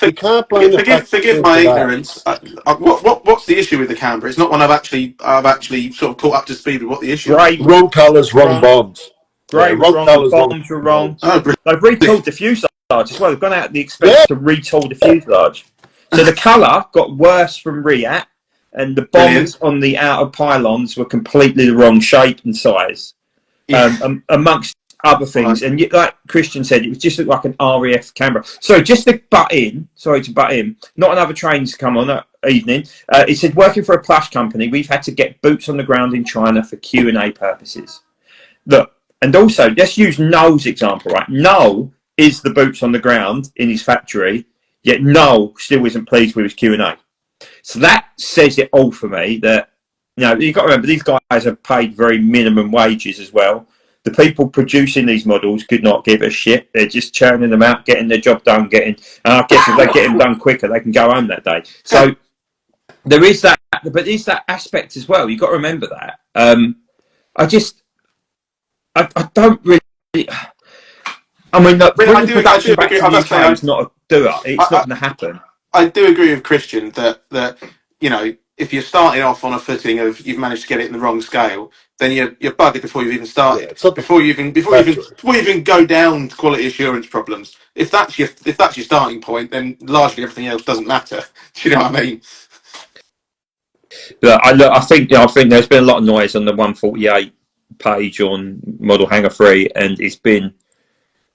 You can't blame the factory. Forgive my ignorance. What's the issue with the Canberra? It's not one I've actually sort of caught up to speed with what the issue is. Wrong colours, wrong bombs. Grey was wrong, the bombs were wrong. They've retooled the fuselage as well. They've gone out at the expense to retool the fuselage. So the colour got worse from RIAT, and the bombs on the outer pylons were completely the wrong shape and size, amongst other things. Right. And like Christian said, it was just like an RAF Canberra. So just to butt in, not another train to come on that evening. He said, working for a plush company, we've had to get boots on the ground in China for Q&A purposes. Look, and also, let's use Noel's example, right? Noel is the boots on the ground in his factory, yet Noel still isn't pleased with his Q&A. So that says it all for me that, you've got to remember, these guys are paid very minimum wages as well. The people producing these models could not give a shit. They're just churning them out, getting their job done, and I guess if they get them done quicker, they can go home that day. So there is that, but there's that aspect as well. You've got to remember that. I don't really. I mean, bringing production back to the UK is not a doer. It's not going to happen. I do agree with Christian that if you're starting off on a footing of you've managed to get it in the wrong scale, then you're buggered before you've even started. Before you even go down to quality assurance problems. If that's your starting point, then largely everything else doesn't matter. Do you know what I mean? I think there's been a lot of noise on the 148 page on Model Hangar 3, and it's been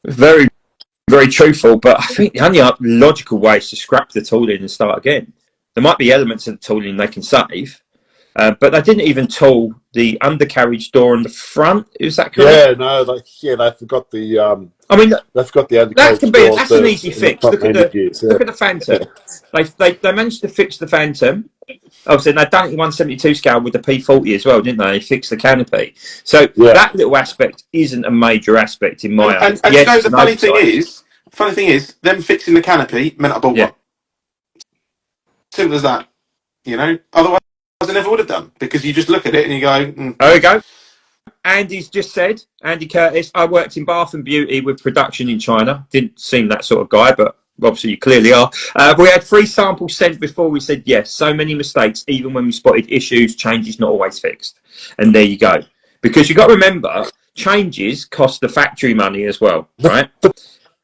very, very truthful. But I think the only logical way is to scrap the tooling and start again. There might be elements of the tooling they can save, but they didn't even tool the undercarriage door on the front. Is that correct? Yeah, they forgot the. They've got the undercarriage door. That's an easy fix. Look at the Phantom. They managed to fix the Phantom. Obviously, they've done it in 172 scale with the P40 as well, didn't they? They fixed the canopy. So that little aspect isn't a major aspect in my eyes. And yes, the funny thing is, them fixing the canopy meant I bought one. Simple as that. Otherwise I never would have done, because you just look at it and you go, There we go. Andy's just said, Andy Curtis, I worked in Bath and Beauty with production in China. Didn't seem that sort of guy, but obviously you clearly are. We had 3 samples sent before we said yes. So many mistakes, even when we spotted issues, changes not always fixed. And there you go. Because you've got to remember, changes cost the factory money as well, right?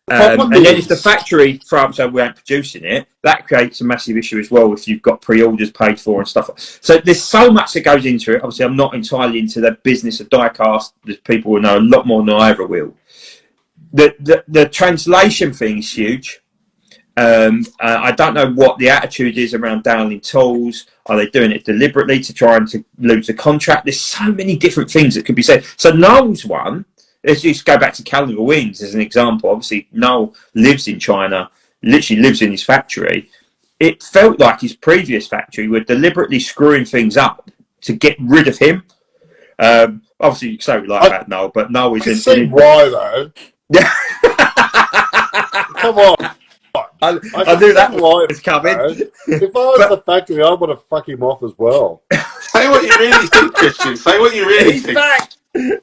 And then if the factory France we aren't producing it, that creates a massive issue as well if you've got pre-orders paid for and stuff. So there's so much that goes into it. Obviously, I'm not entirely into the business of diecast. There's people who know a lot more than I ever will. The translation thing is huge. I don't know what the attitude is around downloading tools. Are they doing it deliberately to try and to lose a contract? There's so many different things that could be said. So Noel's one. Let's just go back to Calendar Wings as an example. Obviously, Noel lives in China, literally lives in his factory. It felt like his previous factory were deliberately screwing things up to get rid of him. Obviously, you can say we like that, Noel, but Noel is in. See why though? Yeah. Come on. I can knew see that why, was coming. If I was the factory, I would have fucked him off as well. Say what you really think, Christian. Say what you really He's think. back,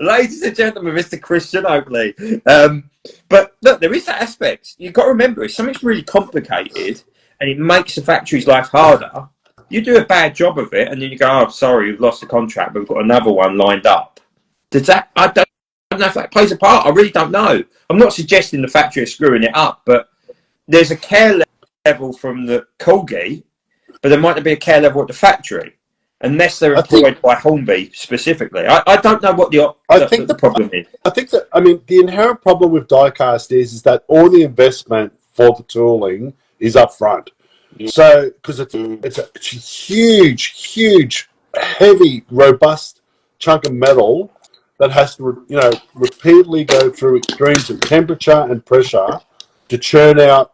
ladies and gentlemen, Mr. Christian Oakley. But look, there is that aspect. You've got to remember, if something's really complicated and it makes the factory's life harder, you do a bad job of it, and then you go, "Oh, sorry, we've lost the contract, but we've got another one lined up." Does that? I don't know if that plays a part. I really don't know. I'm not suggesting the factory is screwing it up, but there's a care level from the corgi, but there might not be a care level at the factory, unless they're employed by Hornby specifically. I don't know what the problem is. I think that, I mean, the inherent problem with Diecast is that all the investment for the tooling is up front. So, because it's a huge, heavy, robust chunk of metal that has to, repeatedly go through extremes of temperature and pressure to churn out,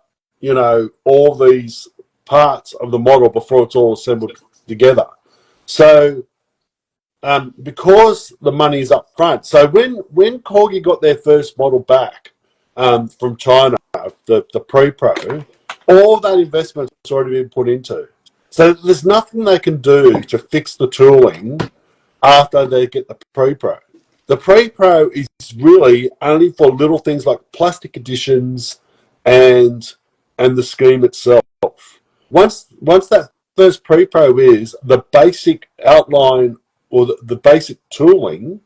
all these parts of the model before it's all assembled together. So, because the money is up front, so when Corgi got their first model back from China, the Pre-Pro, all that investment's already been put into. So there's nothing they can do to fix the tooling after they get the Pre-Pro. The Pre-Pro is really only for little things like plastic additions and the scheme itself. Once that first Pre-Pro is, the basic outline or the basic tooling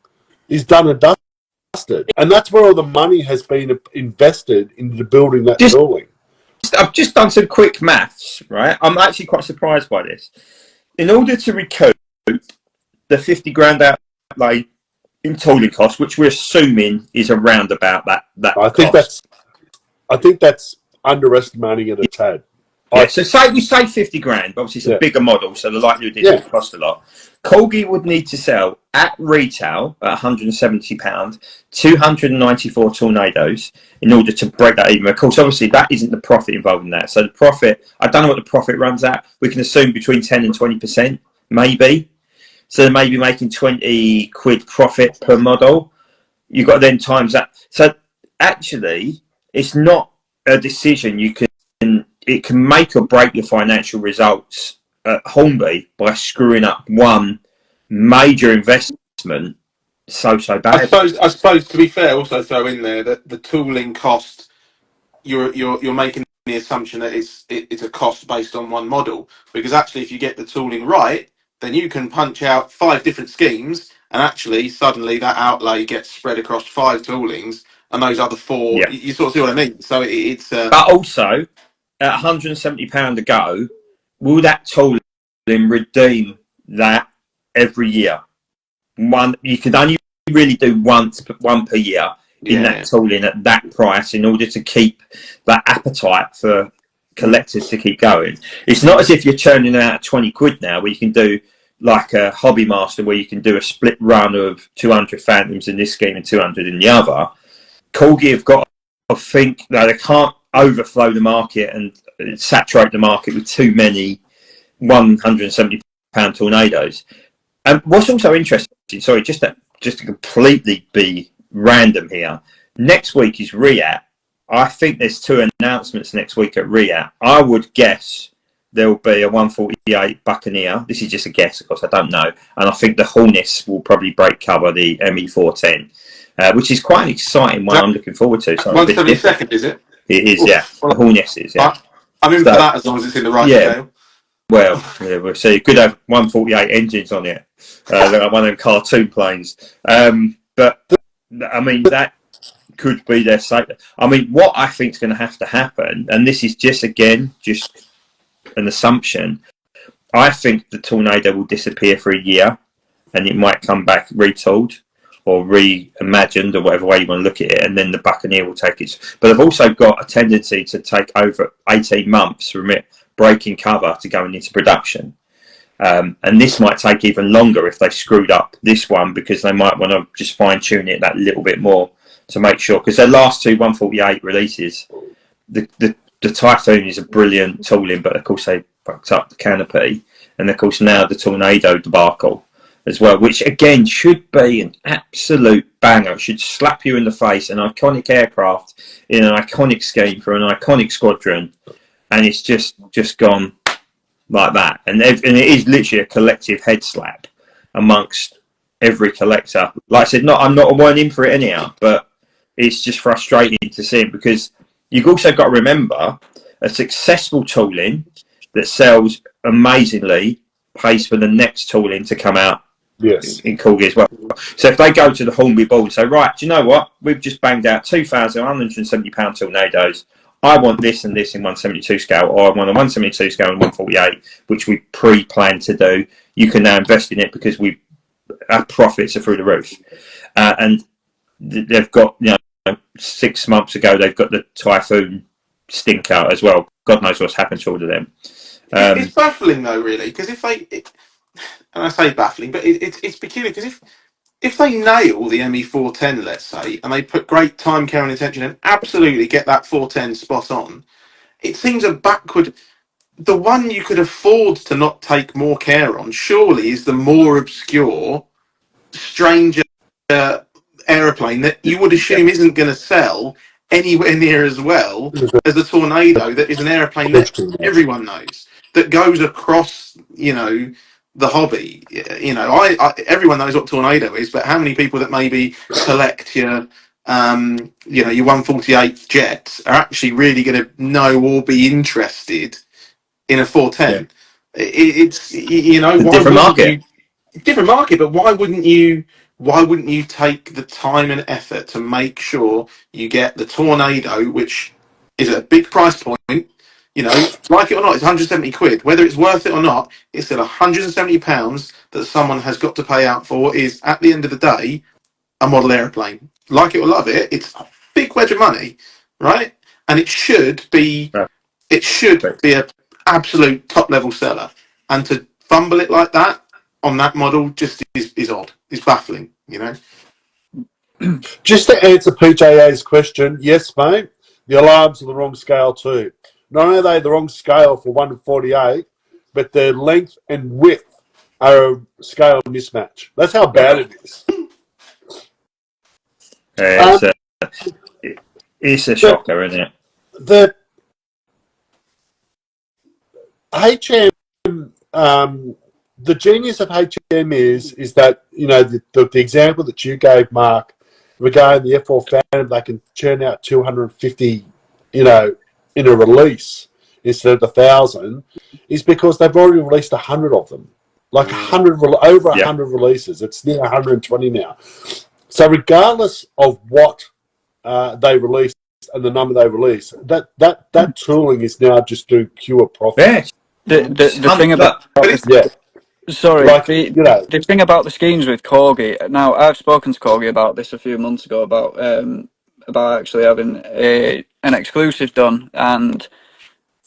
is done and dusted. And that's where all the money has been invested into building that tooling. I've just done some quick maths, right? I'm actually quite surprised by this. In order to recoup the 50 grand outlay in tooling costs, which we're assuming is around about that I think that's underestimating it a tad. Yeah, so we say 50 grand, but obviously it's a bigger model, so the likelihood is it will cost a lot. Corgi would need to sell at retail at £170, 294 tornadoes in order to break that even. Of course, obviously that isn't the profit involved in that. So the profit, I don't know what the profit runs at. We can assume between 10 and 20%, maybe. So they may be making 20 quid profit per model. You've got to then times that. So actually, it's not a decision it can make or break your financial results at Hornby by screwing up one major investment so bad. I suppose to be fair, also throw in there that the tooling cost, you're making the assumption that it's a cost based on one model, because actually if you get the tooling right, then you can punch out 5 different schemes, and actually suddenly that outlay gets spread across 5 toolings, and those other 4, you sort of see what I mean. So it's but also at £170 a go, will that tooling redeem that every year? You can only really do one per year in that tooling at that price in order to keep that appetite for collectors to keep going. It's not as if you're churning out 20 quid now where you can do like a Hobby Master where you can do a split run of 200 Phantoms in this scheme and 200 in the other. Corgi have got to think that they can't overflow the market and saturate the market with too many £170 tornadoes. And what's also interesting, sorry, just to completely be random here, next week is RIAT. I think there's 2 announcements next week at RIAT. I would guess there will be a 148 Buccaneer. This is just a guess, of course, I don't know. And I think the Hornets will probably break cover the ME410, which is quite an exciting one. I'm looking forward to. 172nd, is it? It is, yeah. The Hornets is, yeah. I'm in for that as long as it's in the right scale. Well, we'll see. It could have 148 engines on it, like one of them cartoon planes. But I mean, that could be their sake. I mean, what I think is going to have to happen, and this is just an assumption. I think the Tornado will disappear for a year, and it might come back retooled or reimagined, or whatever way you want to look at it, and then the Buccaneer will take its. But they've also got a tendency to take over 18 months from it breaking cover to going into production. And this might take even longer if they screwed up this one, because they might want to just fine-tune it that little bit more to make sure. Because their last 2 148 releases, the Typhoon is a brilliant tooling, but of course they fucked up the canopy. And of course now the Tornado debacle. as well, which again should be an absolute banger. It should slap you in the face. An iconic aircraft in an iconic scheme for an iconic squadron, and it's just gone like that. And it is literally a collective head slap amongst every collector. Like I said, I'm not a one in for it anyhow, but it's just frustrating to see it, because you've also got to remember a successful tooling that sells amazingly pays for the next tooling to come out. Yes. In corgi as well. So if they go to the Hornby board and say, right, do you know what? We've just banged out £2,170 tornadoes. I want this and this in 172 scale, or I want a 172 scale and 148, which we pre-planned to do. You can now invest in it because our profits are through the roof. And they've got, 6 months ago, they've got the Typhoon stinker as well. God knows what's happened to all of them. It's baffling though, really, because and I say baffling, but it's peculiar, because if they nail the ME410, let's say, and they put great time, care, and attention and absolutely get that 410 spot on, it seems a backward. The one you could afford to not take more care on, surely, is the more obscure, stranger aeroplane that you would assume isn't going to sell anywhere near as well as the Tornado, that is an aeroplane that everyone knows, that goes across, the hobby. Everyone knows what Tornado is, but how many people that maybe collect your 148 jets are actually really going to know or be interested in a 410? Yeah. It's why different market. Different market, but why wouldn't you take the time and effort to make sure you get the Tornado, which is at a big price point? Like it or not, it's 170 quid. Whether it's worth it or not, it's still £170 that someone has got to pay out for. Is, at the end of the day, a model aeroplane. Like it or love it, it's a big wedge of money, right? And it should be a absolute top level seller. And to fumble it like that on that model just is odd. It's baffling, Just to answer PJA's question, yes, mate, the alarms are the wrong scale too. Not only are they the wrong scale for 1 to 48, but their length and width are a scale mismatch. That's how bad it is. It's a shocker, isn't it? The HM, the genius of HM is that, the example that you gave, Mark, regarding the F4 Phantom, they can churn out 250, in a release instead of 1,000, is because they've already released 100 of them. Like 100 releases. It's near 120 now. So regardless of what they release and the number they release, that tooling is now just doing pure profit. Yeah. The thing about Sorry, the thing about the schemes with corgi. Now, I've spoken to corgi about this a few months ago about actually having an exclusive done, and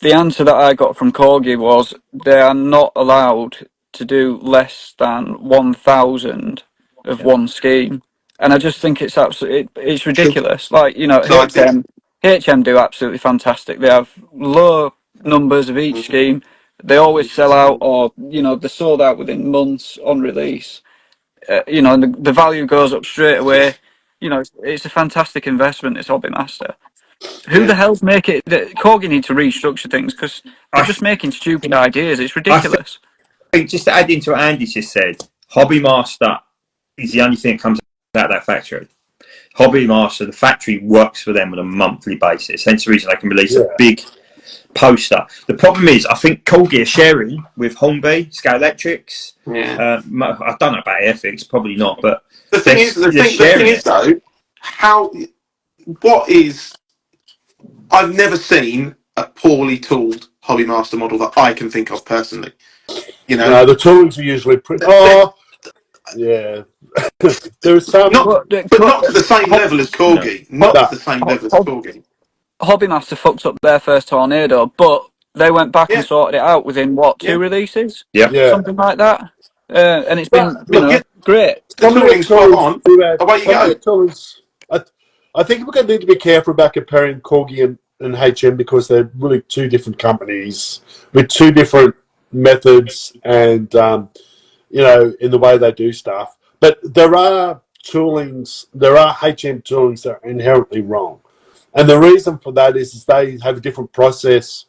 the answer that I got from corgi was they are not allowed to do less than 1,000 of one scheme, and I just think it's it's ridiculous. Like, HM do absolutely fantastic. They have low numbers of each scheme. They always sell out, or they're sold out within months on release. And the value goes up straight away. It's a fantastic investment. It's Hobby Master. Who the hell's make it? Corgi need to restructure things, because they're just making stupid ideas. It's ridiculous. I think, just to add into what Andy just said, Hobby Master is the only thing that comes out of that factory. Hobby Master, the factory works for them on a monthly basis. Hence the reason they can release a big poster. The problem is, I think Corgi are sharing with Hornby, Scale Electrics. I don't know about Airfix, probably not. But the thing is though, I've never seen a poorly tooled Hobby Master model that I can think of personally. No, the toolings are usually pretty. There's some, but not to the same level as corgi. Not to the same level as corgi. Hobby Master fucked up their first Tornado, but they went back and sorted it out within 2 releases? Something like that. And it's been, great. The tooling's spot on. Away you go. I think we're going to need to be careful about comparing corgi and HM, because they're really two different companies with two different methods and in the way they do stuff. But there are toolings, there are HM toolings that are inherently wrong. And the reason for that is they have a different process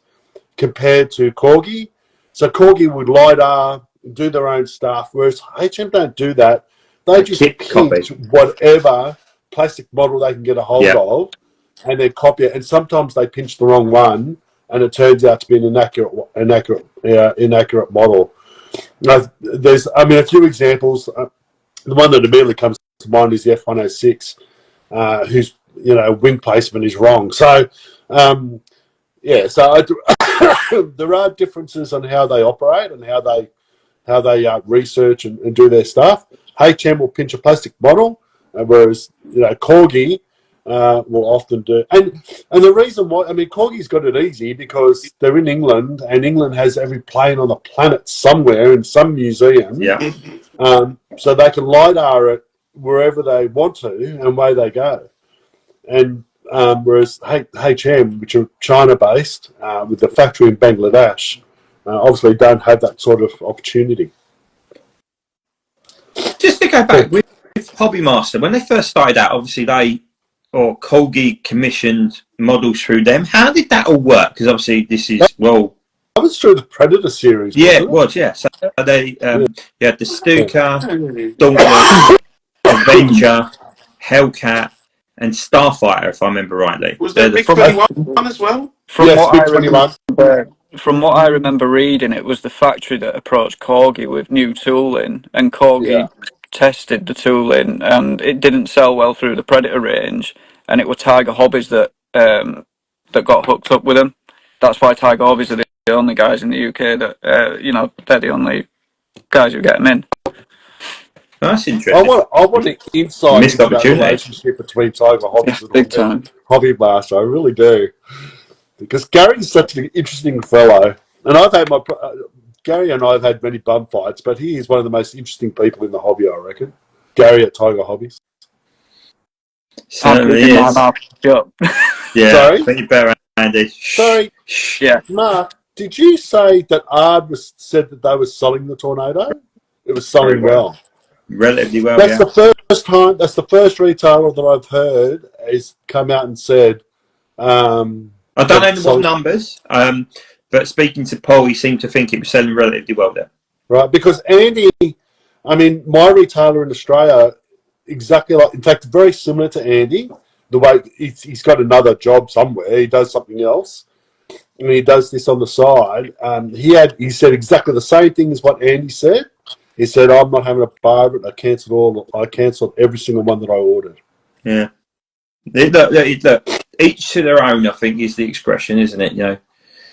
compared to corgi. So corgi would LiDAR, do their own stuff, whereas HM don't do that. They just pinch whatever plastic model they can get a hold of and then copy it. And sometimes they pinch the wrong one and it turns out to be an inaccurate model. There's, a few examples. The one that immediately comes to mind is the F-106, whose wing placement is wrong. So, there are differences on how they operate and how they research and do their stuff. HM will pinch a plastic model, whereas corgi will often do. And the reason why, corgi's got it easy because they're in England, and England has every plane on the planet somewhere in some museum. Yeah. So they can LiDAR it wherever they want to and away they go. And whereas HM, which are China-based, with the factory in Bangladesh, obviously don't have that sort of opportunity. Just to go back with Hobby Master, when they first started out, obviously corgi commissioned models through them. How did that all work? Because obviously this is that was through the Predator series. Yeah, it was. Yeah, so they you had the Stuka, Dauntless, Avenger, Hellcat, and Starfighter, if I remember rightly. Was there the Big 21 as well? From what I remember reading, it was the factory that approached Corgi with new tooling, and Corgi tested the tooling, and it didn't sell well through the Predator range, and it was Tiger Hobbies that got hooked up with them. That's why Tiger Hobbies are the only guys in the UK that they're the only guys who get them in. That's interesting. I want the insight Missed into that opportunity. relationship between Tiger Hobbies and Hobby Master. I really do, because Gary's such an interesting fellow, and I've had Gary and I have had many bum fights, but he is one of the most interesting people in the hobby, I reckon. Gary at Tiger Hobbies. Certainly is. Yeah. Sorry? Think you better, Andy. Sorry. Yeah. Mark, did you say that Ard said that they were selling the Tornado? It was selling well. Relatively well, That's the first time. That's the first retailer that I've heard has come out and said. I don't know what numbers, but speaking to Paul, he seemed to think it was selling relatively well there. Right, because Andy, my retailer in Australia, exactly like, in fact, very similar to Andy. The way he's got another job somewhere, he does something else, and he does this on the side. He said exactly the same thing as what Andy said. He said, "I'm not having a bar of it. I cancelled every single one that I ordered." Yeah. Look, each to their own, I think, is the expression, isn't it?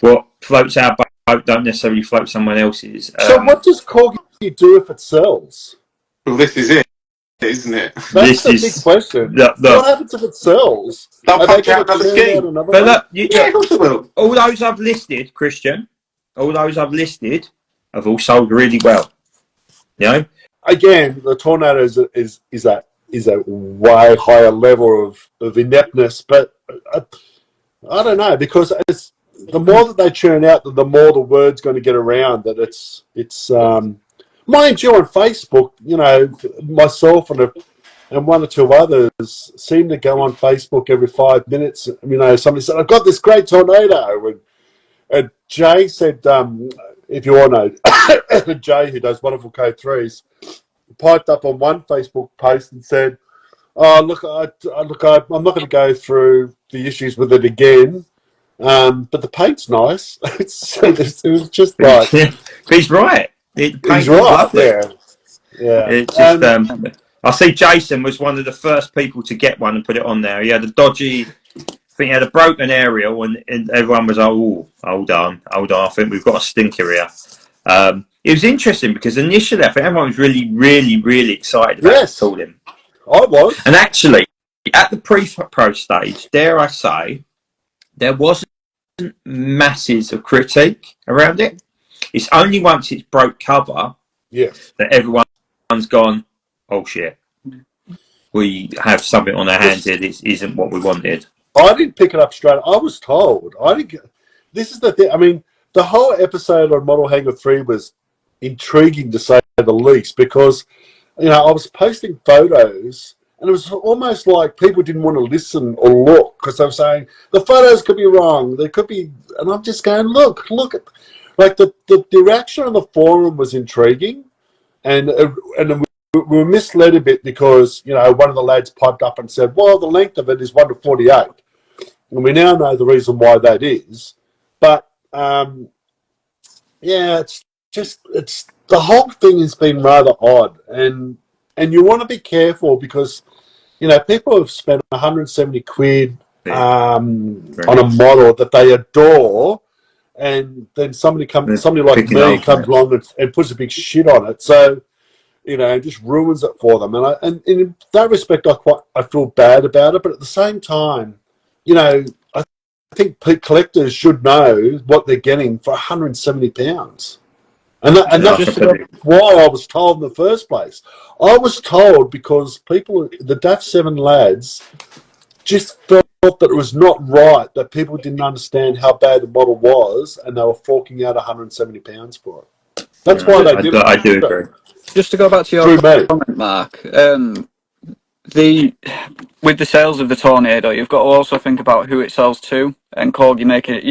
What floats our boat don't necessarily float someone else's. So what does Corgi do if it sells? Well, this is it, isn't it? That's the big question. What happens if it sells? They'll punch out another scheme. But look, of course it will. All those I've listed, Christian, have all sold really well. Again, the Tornado is a way higher level of ineptness, but I don't know, because the more that they churn out, the more the word's going to get around that it's mind you, on Facebook, myself and one or two others seem to go on Facebook every 5 minutes. Somebody said, "I've got this great Tornado," and Jay said, if you all know, Jay, who does wonderful Code 3s, piped up on one Facebook post and said, "Oh, look, I'm not going to go through the issues with it again, but the paint's nice." It was just like... He's right. He's right, yeah. It's just, I see Jason was one of the first people to get one and put it on there. He had a dodgy... I think he had a broken aerial, and everyone was like, "Oh, hold on, I think we've got a stinker here." It was interesting because initially I think everyone was really, really, really excited about the tooling. I was. And actually, at the pre-pro stage, dare I say, there wasn't masses of critique around it. It's only once it's broke cover that everyone's gone, "Oh shit, we have something on our hands here. This isn't what we wanted." I didn't pick it up straight. I was told. This is the thing. The whole episode on Model Hangar 3 was intriguing, to say the least, because I was posting photos, and it was almost like people didn't want to listen or look because they were saying the photos could be wrong, they could be, and I'm just going, look at, like the reaction on the forum was intriguing, and we were misled a bit because one of the lads piped up and said, well, the length of it is 1:48, and we now know the reason why that is, but it's the whole thing has been rather odd, and you want to be careful because people have spent 170 quid on a model that they adore, and then somebody like me comes along and puts a big shit on it, so just ruins it for them. And in that respect, I feel bad about it, but at the same time, I think collectors should know what they're getting for £170. And that's why I was told in the first place. I was told because the DAF 7 lads, just felt that it was not right, that people didn't understand how bad the model was, and they were forking out £170 for it. That's why they did it. I do agree. Just to go back to your comment, Mark, with the sales of the Tornado, you've got to also think about who it sells to, and Corgi make it,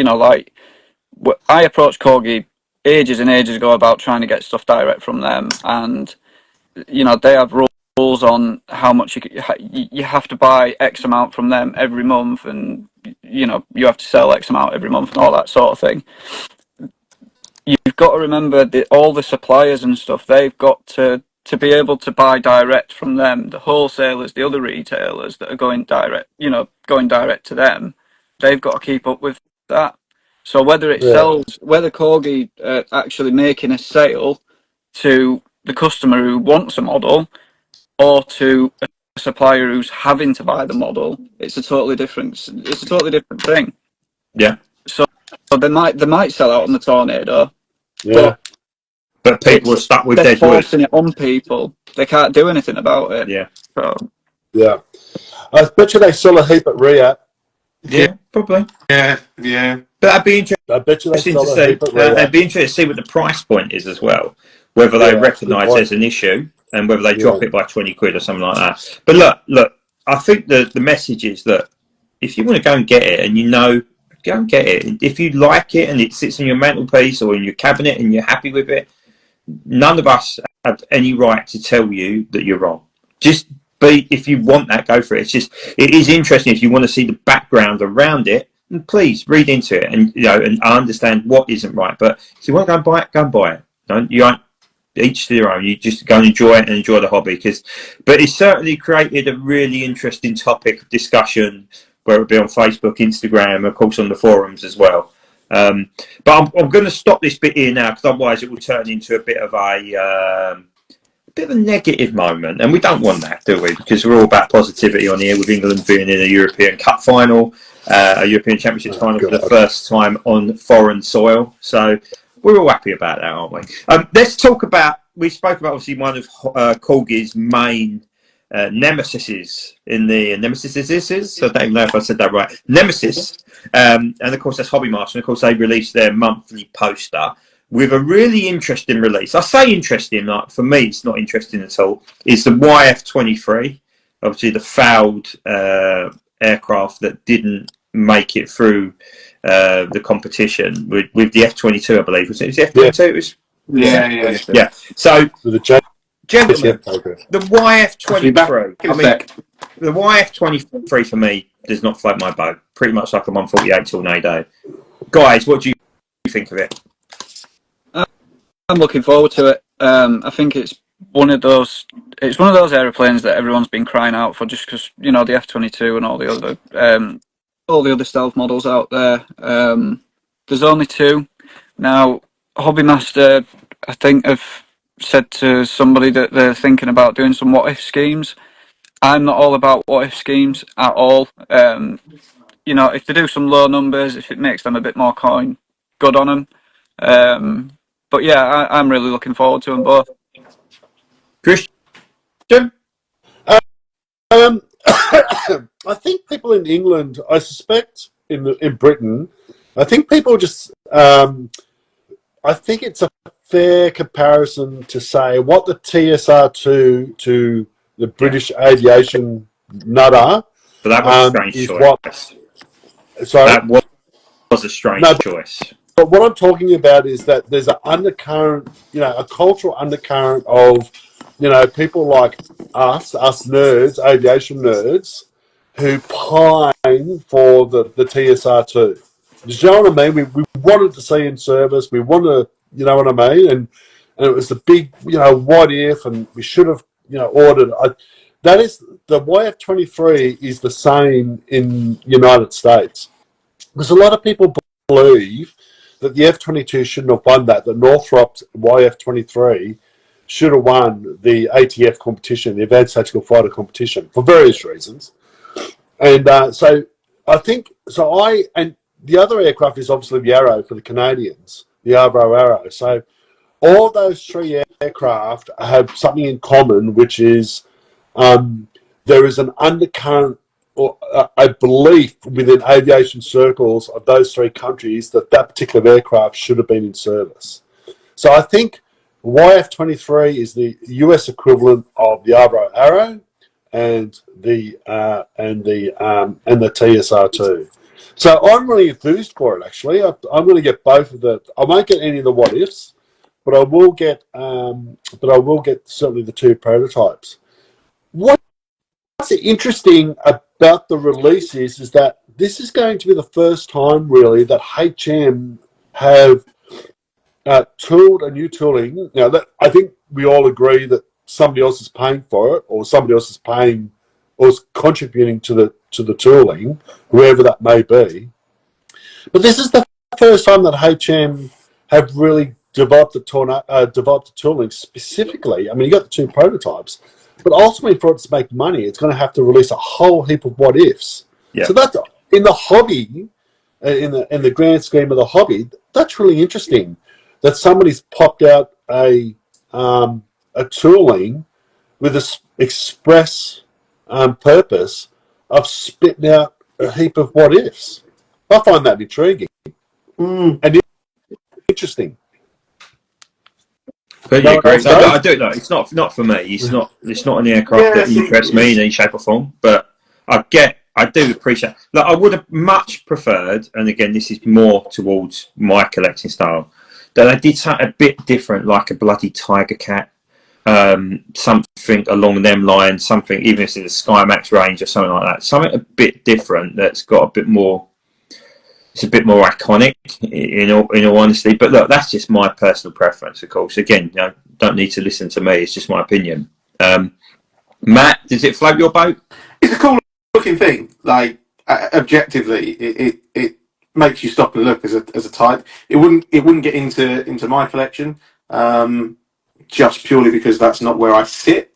I approached Corgi ages and ages ago about trying to get stuff direct from them, and they have rules on how much you have to buy X amount from them every month, and you have to sell X amount every month and all that sort of thing. You've got to remember that all the suppliers and stuff, they've got to be able to buy direct from them. The wholesalers, the other retailers that are going direct to them, they've got to keep up with that. So whether it sells, whether Corgi actually making a sale to the customer who wants a model, or to a supplier who's having to buy the model, it's a totally different thing. Yeah. So they might sell out on the Tornado, yeah. But people are stuck with they're dead wood. forcing it on people. They can't do anything about it. Yeah. So. Yeah. I bet you they sell a heap at Ria. Yeah, probably. Yeah. But that'd be interesting. I bet you they sell a heap at Ria. It'd be interesting to see what the price point is as well. Whether they recognise there's an issue and whether they drop it by 20 quid or something like that. But look, I think the message is that if you want to go and get it, and go and get it. If you like it and it sits on your mantelpiece or in your cabinet and you're happy with it, none of us have any right to tell you that you're wrong. Just if you want that, go for it. It is interesting if you want to see the background around it. And please read into it and understand what isn't right. But if you want to go and buy it, go and buy it. You aren't each to their own. You just go and enjoy it and enjoy the hobby. But it's certainly created a really interesting topic of discussion, whether it be on Facebook, Instagram, of course on the forums as well. But I'm going to stop this bit here now because otherwise it will turn into a bit of a negative moment, and we don't want that, do we? Because we're all about positivity on here, with England being in a European Cup final, a European Championship final for the first time on foreign soil. So we're all happy about that, aren't we? Let's talk about. We spoke about obviously one of Corgi's main nemesis in the nemesis. I don't even know if I said that right. Nemesis, and of course that's Hobby Master. And of course they released their monthly poster with a really interesting release. I say interesting, like for me, it's not interesting at all. It's the YF-23, obviously the failed aircraft that didn't make it through the competition with the F-22, I believe. Was it the F-22? Yeah. So, gentlemen, the YF-23. I mean, the YF-23 for me does not float my boat. Pretty much like a 148 Tornado. Guys, what do you think of it? I'm looking forward to it. I think it's one of those aeroplanes that everyone's been crying out for, just because the F-22 and all the other stealth models out there. There's only two now. Hobby Master, I think, have said to somebody that they're thinking about doing some what if schemes. I'm not all about what if schemes at all. If they do some low numbers, if it makes them a bit more coin, good on them. But yeah, I'm really looking forward to them both. Christian? I think people in England, I suspect in Britain, I think people just, I think it's a fair comparison to say what the TSR2 to the British Aviation nutter But that was a strange is choice. what? Sorry, That was a strange no. choice. But what I'm talking about is that there's an undercurrent, a cultural undercurrent of, people like us nerds, aviation nerds, who pine for the TSR2. Do you know what I mean? We wanted to see in service. We want to, you know what I mean? And it was the big, what if, and we should have, ordered. That is, the YF-23 is the same in United States. Because a lot of people believe that the F-22 shouldn't have won that. The Northrop's YF-23 should have won the ATF competition, the Advanced Tactical Fighter competition, for various reasons. And so I think, and the other aircraft is obviously the Arrow for the Canadians, the Avro Arrow. So all those three aircraft have something in common, which is there is an undercurrent or a belief within aviation circles of those three countries that particular aircraft should have been in service. So I think YF-23 is the US equivalent of the Avro Arrow and the TSR2. So I'm really enthused for it. Actually, I'm going to get both of the. I won't get any of the what ifs, but I will get. Certainly the two prototypes. What's interesting about the release is that this is going to be the first time, really, that HM have tooled a new tooling. Now, that I think we all agree that somebody else is paying for it, or somebody else is paying or is contributing to the tooling, whoever that may be. But this is the first time that HM have really developed the tooling specifically. I mean, you got the two prototypes, but ultimately for it to make money, it's going to have to release a whole heap of what ifs. Yeah. So that's in the hobby, in the grand scheme of the hobby, that's really interesting. That somebody's popped out a tooling with an express purpose of spitting out a heap of what ifs. I find that intriguing and interesting. Completely agree. else knows? I do know it's not for me. It's not an aircraft that interests me in any shape or form. But I do appreciate. Like, I would have much preferred, and again, this is more towards my collecting style, that I did something a bit different, like a bloody Tiger Cat, something along them lines, something even if it's in the Skymax range or something like that, something a bit different that's got a bit more. It's a bit more iconic, in all honesty. But look, that's just my personal preference, of course. Again, don't need to listen to me. It's just my opinion. Matt, does it float your boat? It's a cool looking thing. Like, objectively, it makes you stop and look as a type. It wouldn't get into my collection, just purely because that's not where I sit.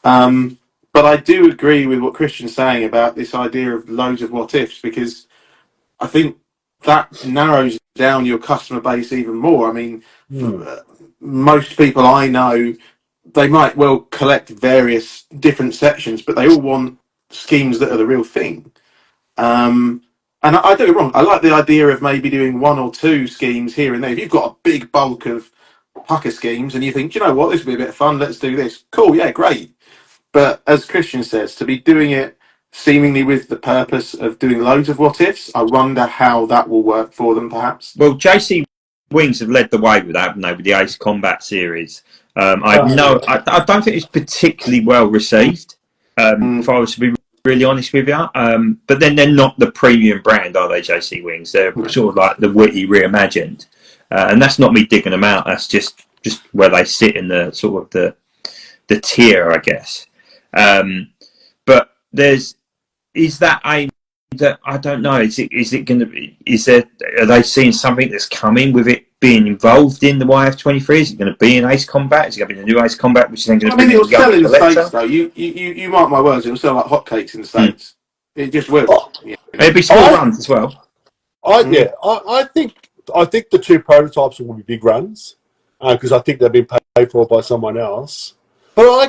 But I do agree with what Christian's saying about this idea of loads of what ifs, because I think that narrows down your customer base even more. I mean, most people I know, they might well collect various different sections, but they all want schemes that are the real thing. And I don't get wrong. I like the idea of maybe doing one or two schemes here and there. If you've got a big bulk of pucker schemes and you think, do you know what, this would be a bit of fun, let's do this. Cool, yeah, great. But as Christian says, to be doing it seemingly with the purpose of doing loads of what ifs, I wonder how that will work for them, perhaps. Well, JC Wings have led the way with that, haven't they, with the Ace Combat series. I don't think it's particularly well received, if I was to be really honest with you. But then they're not the premium brand, are they, JC Wings? They're sort of like the witty reimagined. And that's not me digging them out. That's just where they sit in the sort of the tier, I guess. But is that aimed at, I don't know, is it going to be, are they seeing something that's coming with it being involved in the YF-23? Is it going to be an Ace Combat? Is it going to be the new Ace Combat, which is then going to be it'll sell in the States, though. You mark my words, it'll sell like hotcakes in the States. It just will. It'll be small runs as well. I think the two prototypes will be big runs because I think they've been paid for by someone else. But I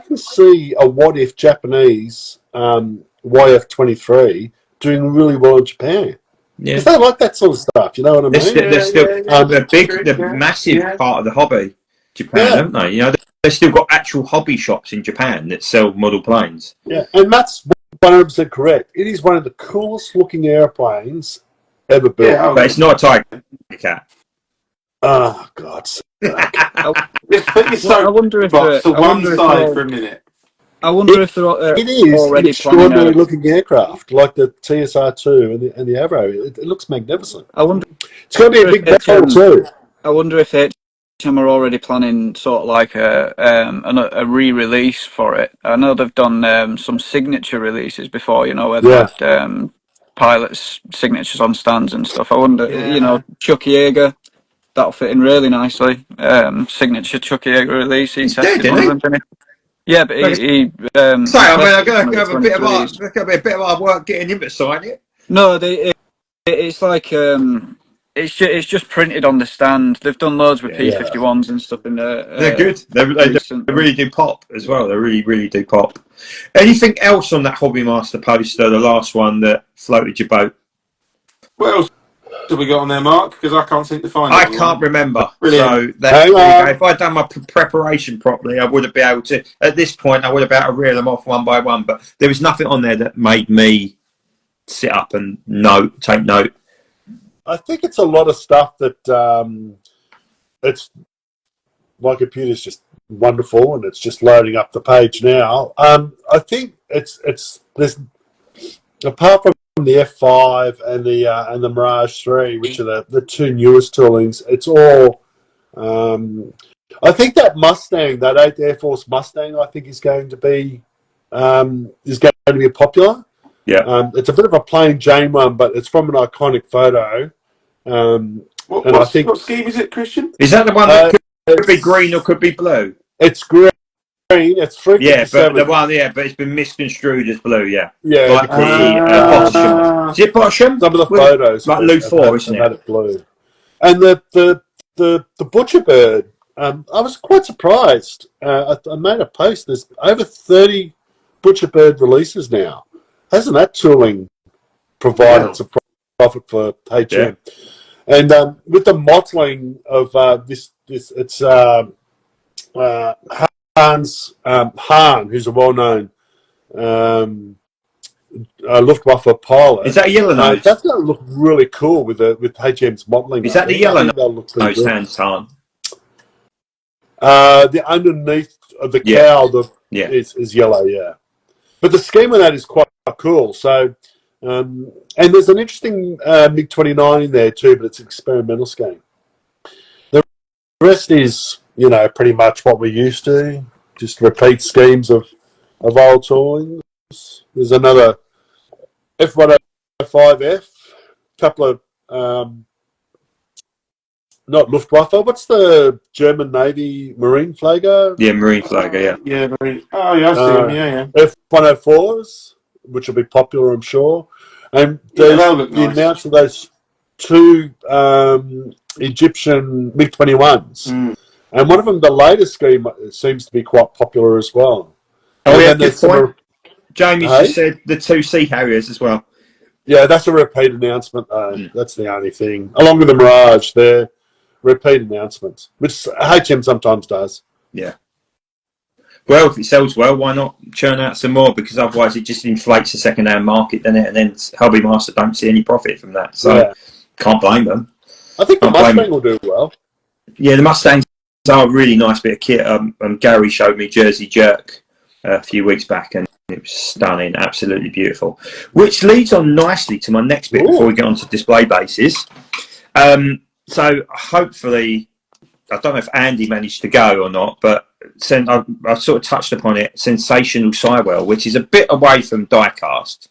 can see a what if Japanese YF-23 doing really well in Japan. Yeah. they like that sort of stuff. You know what I mean? They're still they're Yeah, massive yeah. part of the hobby, Japan, Yeah, haven't they? You know, they've still got actual hobby shops in Japan that sell model planes. yeah. And Matt's 100% correct. It is one of the coolest looking airplanes ever built. Yeah, But it's not a Tiger Cat. Oh, God's sake. I, just put your I wonder if soapbox to I one wonder if side for a minute. I wonder if they're It is an already planning extraordinary a. looking aircraft, like the TSR-2 and the Aero. It looks magnificent. I wonder It's going to be a big if battle too. I wonder if HM are already planning sort of like a re-release for it. I know they've done some signature releases before, you know, where they Yeah, had pilots' signatures on stands and stuff. I wonder, you Yeah. know, Chuck Yeager, that'll fit in really nicely. Signature Chuck Yeager release. He He's dead, tested one isn't of he? them, didn't he? Yeah, but Like he I mean, I'm tested going one to of have the a bit of art. 23s. There's going to be a bit of hard work getting him to sign it. No, it's like it's just printed on the stand. They've done loads with Yeah, yeah. P51s and stuff in they're there good. They recently. really do pop as well. They really do pop. Anything else on that Hobby Master poster, the last one that floated your boat? What else have we got on there, Mark? Because I can't seem to find I it can't online. remember. Brilliant. So Hang there you go. on. If I'd done my preparation properly, I would have been able to. At this point, I would have been able to reel them off one by one. But there was nothing on there that made me sit up and take note. I think it's a lot of stuff that it's my computer's just wonderful and it's just loading up the page now. I think it's there's apart from the F5 and the Mirage 3, which are the two newest toolings, it's all. I think that Mustang, that 8th Air Force Mustang, I think is going to be popular. Yeah. It's a bit of a plain Jane one, but it's from an iconic photo. And I think What scheme is it, Christian? Is that the one that could be it's green or could be blue? It's green. It's Yeah, but 357. but it's been misconstrued as blue. Yeah, Yeah, like the Boschum. Is it Boschum? some of the photos like have, Lou have, 4, had, isn't have it? had it blue. And the butcher bird, I was quite surprised. I made a post. There's over 30 butcher bird releases now. Hasn't that tooling provided some profit for HM? Yeah. And with the mottling of this it's Hans Hahn, who's a well-known Luftwaffe pilot. Is that a yellow nose? That's going to look really cool with HM's modelling. Is that the yellow they'll look pretty nose good. hands on? The underneath of the cowl is yellow, yeah. But the scheme of that is quite cool. So, and there's an interesting MiG-29 in there too, but it's an experimental scheme. The rest is, pretty much what we're used to. Just repeat schemes of old tooling. There's another F-105F, couple of not Luftwaffe. What's the German Navy Marine Flagger? Yeah, Marine Flagger. Yeah. Yeah, oh yeah, I see them. Yeah. F-104s, which will be popular, I'm sure. And they'll look nice. announced of those two Egyptian MiG-21s. And one of them, the latest scheme, seems to be quite popular as well. Oh, and yeah, good point. Jamie's just said the 2 Sea Harriers as well. Yeah, that's a repeat announcement, though. That's the only thing. Along with the Mirage, they're repeat announcements, which HM sometimes does. Yeah. Well, if it sells well, why not churn out some more? Because otherwise it just inflates the second-hand market, doesn't it? And then Hobby Master don't see any profit from that. So can't blame them. I think the Mustang will do well. Yeah, the Mustangs are a really nice bit of kit. Gary showed me Jersey Jerk a few weeks back, and it was stunning, absolutely beautiful. Which leads on nicely to my next bit before we get on to display bases. So hopefully, I don't know if Andy managed to go or not, but I sort of touched upon it. Sensational Sywell, which is a bit away from Diecast,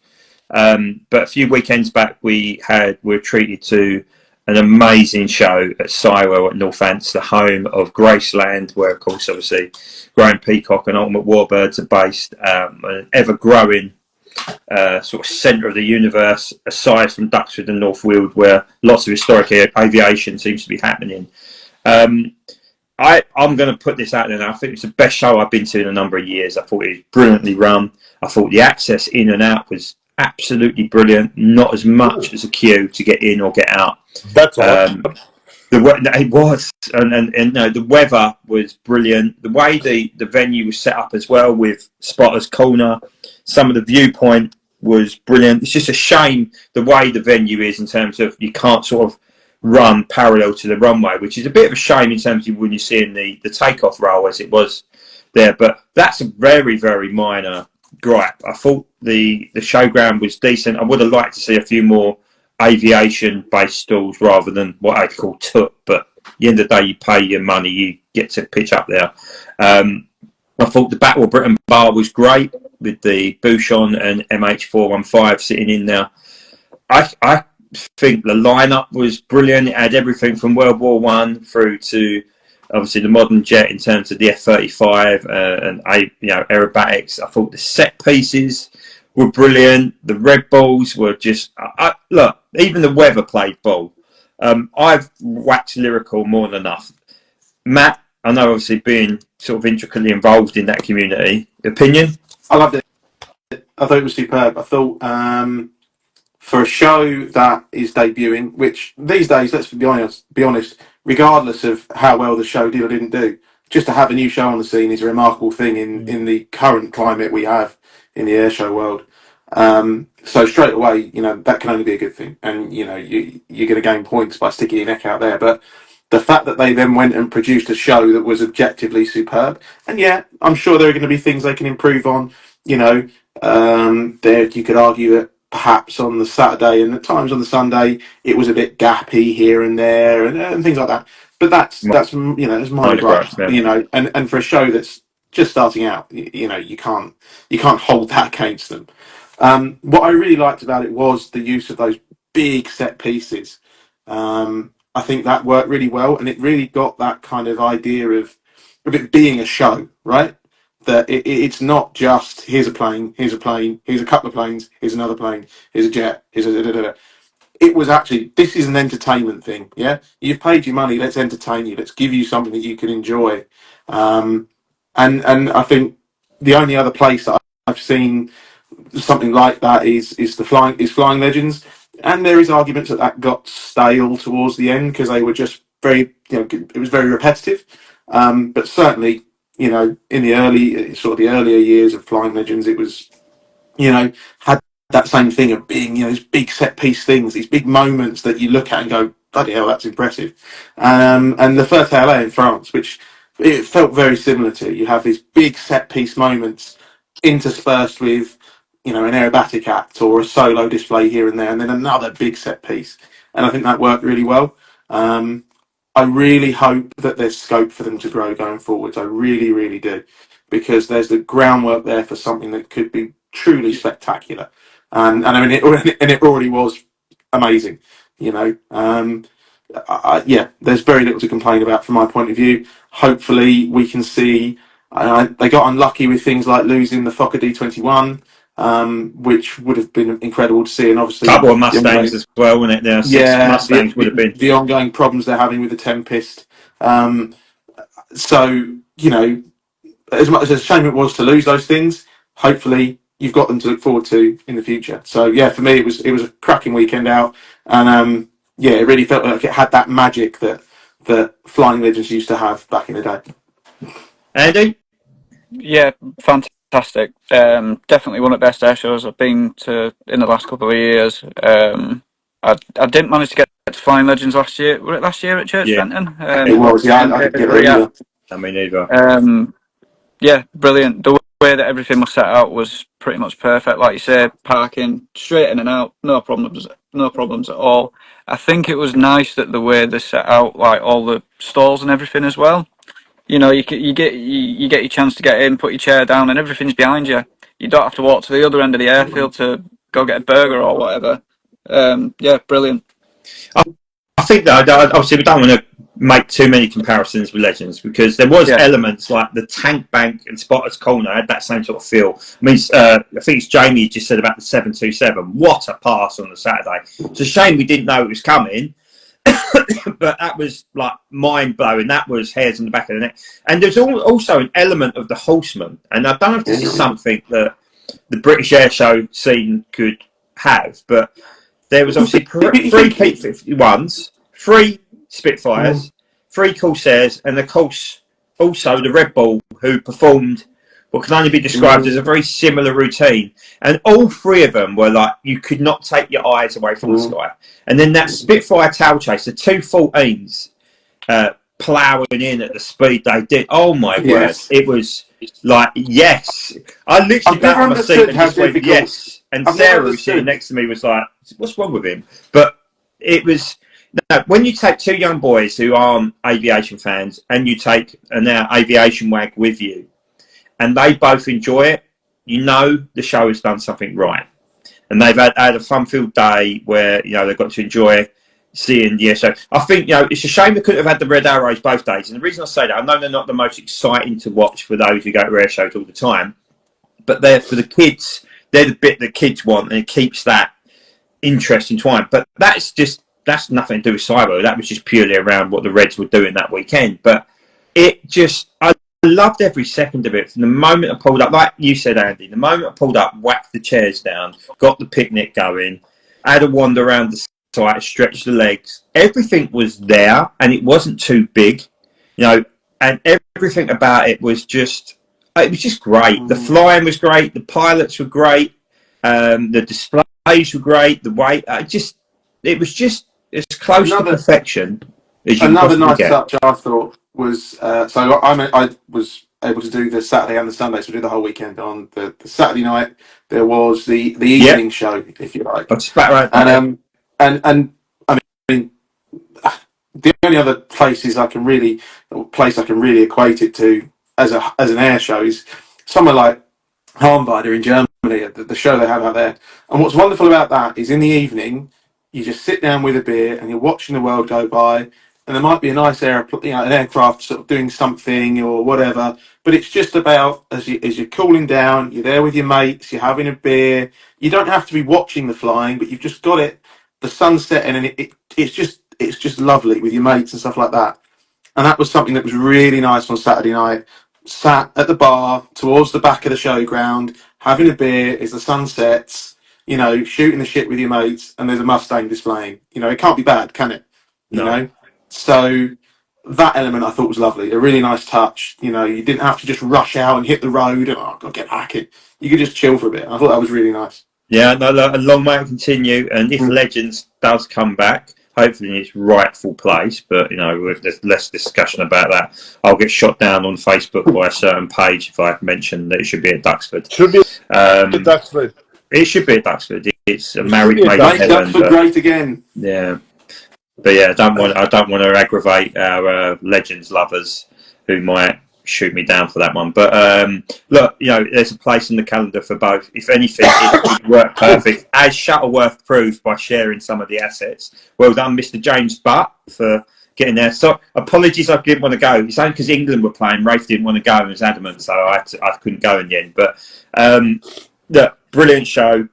but a few weekends back we were treated to an amazing show at Sywell at Northants, the home of Graceland, where of course obviously Graham Peacock and Ultimate Warbirds are based, an ever-growing sort of centre of the universe, aside from Duxford and North Weald, where lots of historic aviation seems to be happening. I'm going to put this out there now. I think it's the best show I've been to in a number of years. I thought it was brilliantly run. I thought the access in and out was absolutely brilliant. Not as much as a queue to get in or get out. That's awesome. It was, and no, the weather was brilliant. The way the venue was set up as well, with spotters corner, some of the viewpoint was brilliant. It's just a shame the way the venue is in terms of you can't sort of run parallel to the runway, which is a bit of a shame in terms of when you're seeing the takeoff roll as it was there. But that's a very, very minor gripe. I thought the showground was decent. I would have liked to see a few more aviation based stalls rather than what I'd call TUP, but at the end of the day you pay your money, you get to pitch up there. I thought the Battle of Britain bar was great with the Bouchon and MH415 sitting in there. I think the lineup was brilliant. It had everything from World War One through to obviously the modern jet in terms of the F-35 and aerobatics. I thought the set pieces were brilliant. The Red Bulls were just look. Even the weather played ball. I've waxed lyrical more than enough. Matt, I know obviously being sort of intricately involved in that community. Opinion? I loved it. I thought it was superb. I thought for a show that is debuting, which these days, let's be honest, regardless of how well the show did or didn't do, just to have a new show on the scene is a remarkable thing in the current climate we have in the airshow world. So straight away, that can only be a good thing, and you're going to gain points by sticking your neck out there. But the fact that they then went and produced a show that was objectively superb, and yeah, I'm sure there are going to be things they can improve on. There you could argue that perhaps on the Saturday and at times on the Sunday it was a bit gappy here and there and things like that. But that's it's minor gripes, and for a show that's just starting out, you can't hold that against them. What I really liked about it was the use of those big set pieces. I think that worked really well, and it really got that kind of idea of it being a show, right? That it's not just here's a plane, here's a couple of planes, here's another plane, here's a jet, here's a da-da-da-da. It was actually, this is an entertainment thing, yeah? You've paid your money, let's entertain you, let's give you something that you can enjoy. And I think the only other place that I've seen something like that is Flying Legends, and there is arguments that got stale towards the end because they were just very, it was very repetitive. But certainly, in the earlier years of Flying Legends, it was, had that same thing of being, these big set piece things, these big moments that you look at and go, bloody hell, that's impressive. And the First LA in France, which it felt very similar to, you have these big set piece moments interspersed with, an aerobatic act or a solo display here and there, and then another big set piece. And I think that worked really well. I really hope that there's scope for them to grow going forwards. I really, really do, because there's the groundwork there for something that could be truly spectacular. And I mean, it already was amazing. There's very little to complain about from my point of view. Hopefully, we can see. They got unlucky with things like losing the Fokker D21, which would have been incredible to see, and obviously couple of Mustangs as well, wasn't it? There, Mustangs would have been the ongoing problems they're having with the Tempest. So as much as a shame it was to lose those things, hopefully you've got them to look forward to in the future. So yeah, for me it was a cracking weekend out, and it really felt like it had that magic that Flying Legends used to have back in the day. Andy? Yeah, fantastic. Definitely one of the best air shows I've been to in the last couple of years. I didn't manage to get to Flying Legends last year. Was it last year at Church Fenton? It was, yeah. I didn't get there either. I mean, either. Yeah, brilliant. The way that everything was set out was pretty much perfect. Like you say, parking straight in and out, no problems at all. I think it was nice that the way they set out, like all the stalls and everything as well. You get your chance to get in, put your chair down, and everything's behind you. You don't have to walk to the other end of the airfield to go get a burger or whatever. Yeah, brilliant. I think that obviously we don't want to make too many comparisons with Legends, because there was elements like the tank bank and Spotter's Corner had that same sort of feel. I mean, I think it's Jamie just said about the 727. What a pass on the Saturday! It's a shame we didn't know it was coming. But that was like mind blowing. That was hairs in the back of the neck. And there's also an element of the horseman. And I don't know if this is something that the British air show scene could have. But there was obviously three P-51s, 3 Spitfires, 3 Corsairs, and of course also the Red Bull, who performed what can only be described as a very similar routine. And all 3 of them were like, you could not take your eyes away from the sky. And then that Spitfire tail chase, the 214s, ploughing in at the speed they did. Oh my word. It was like, yes. I literally got on my seat and just went, yes. And Sarah, who's sitting next to me, was like, what's wrong with him? But it was... No, when you take 2 young boys who aren't aviation fans and you take an aviation wag with you, and they both enjoy it, you know the show has done something right. And they've had a fun-filled day where, you know, they've got to enjoy seeing the air show. I think, you know, it's a shame they couldn't have had the Red Arrows both days. And the reason I say that, I know they're not the most exciting to watch for those who go to air shows all the time, but they're for the kids. They're the bit that kids want, and it keeps that interest entwined. But that's nothing to do with Sywell. That was just purely around what the Reds were doing that weekend. But I loved every second of it. From the moment I pulled up, like you said, Andy, the moment I pulled up, whacked the chairs down, got the picnic going, had a wander around the site, stretched the legs. Everything was there, and it wasn't too big, you know. And everything about it was just great. The flying was great. The pilots were great. The displays were great. The weight, it was just as close to perfection as you Another possibly nice get. touch I thought was so I was able to do the Saturday and the Sunday, so we did the whole weekend. On the Saturday night there was the evening show, if you like, I spat right and I mean the only other place I can really equate it to as an air show is somewhere like Harmweider in Germany, the show they have out there. And what's wonderful about that is in the evening, you just sit down with a beer and you're watching the world go by, and there might be a nice an aircraft sort of doing something or whatever, but it's just about as you're cooling down, you're there with your mates, you're having a beer. You don't have to be watching the flying, but you've just got the sun setting, and it's just lovely with your mates and stuff like that. And that was something that was really nice on Saturday night. Sat at the bar towards the back of the showground, having a beer as the sun sets, you know, shooting the shit with your mates, and there's a Mustang displaying. You know, it can't be bad, can it? You know? So that element I thought was lovely. A really nice touch. You know, you didn't have to just rush out and hit the road and, oh, God, get back in. You could just chill for a bit. I thought that was really nice. Yeah, no, a long way to continue. And if Legends does come back, hopefully in its rightful place, but, you know, if there's less discussion about that, I'll get shot down on Facebook by a certain page if I mention that it should be at Duxford. Should be at Duxford. It should be at Duxford. It's a married made Make Duxford great again. Yeah. But yeah, I don't want to aggravate our Legends lovers who might shoot me down for that one. But look, you know, there's a place in the calendar for both. If anything, it would work perfect, as Shuttleworth proved by sharing some of the assets. Well done, Mr. James Butt, for getting there. So apologies, I didn't want to go. It's only because England were playing. Rafe didn't want to go and was adamant, so I couldn't go in the end. But look, brilliant show.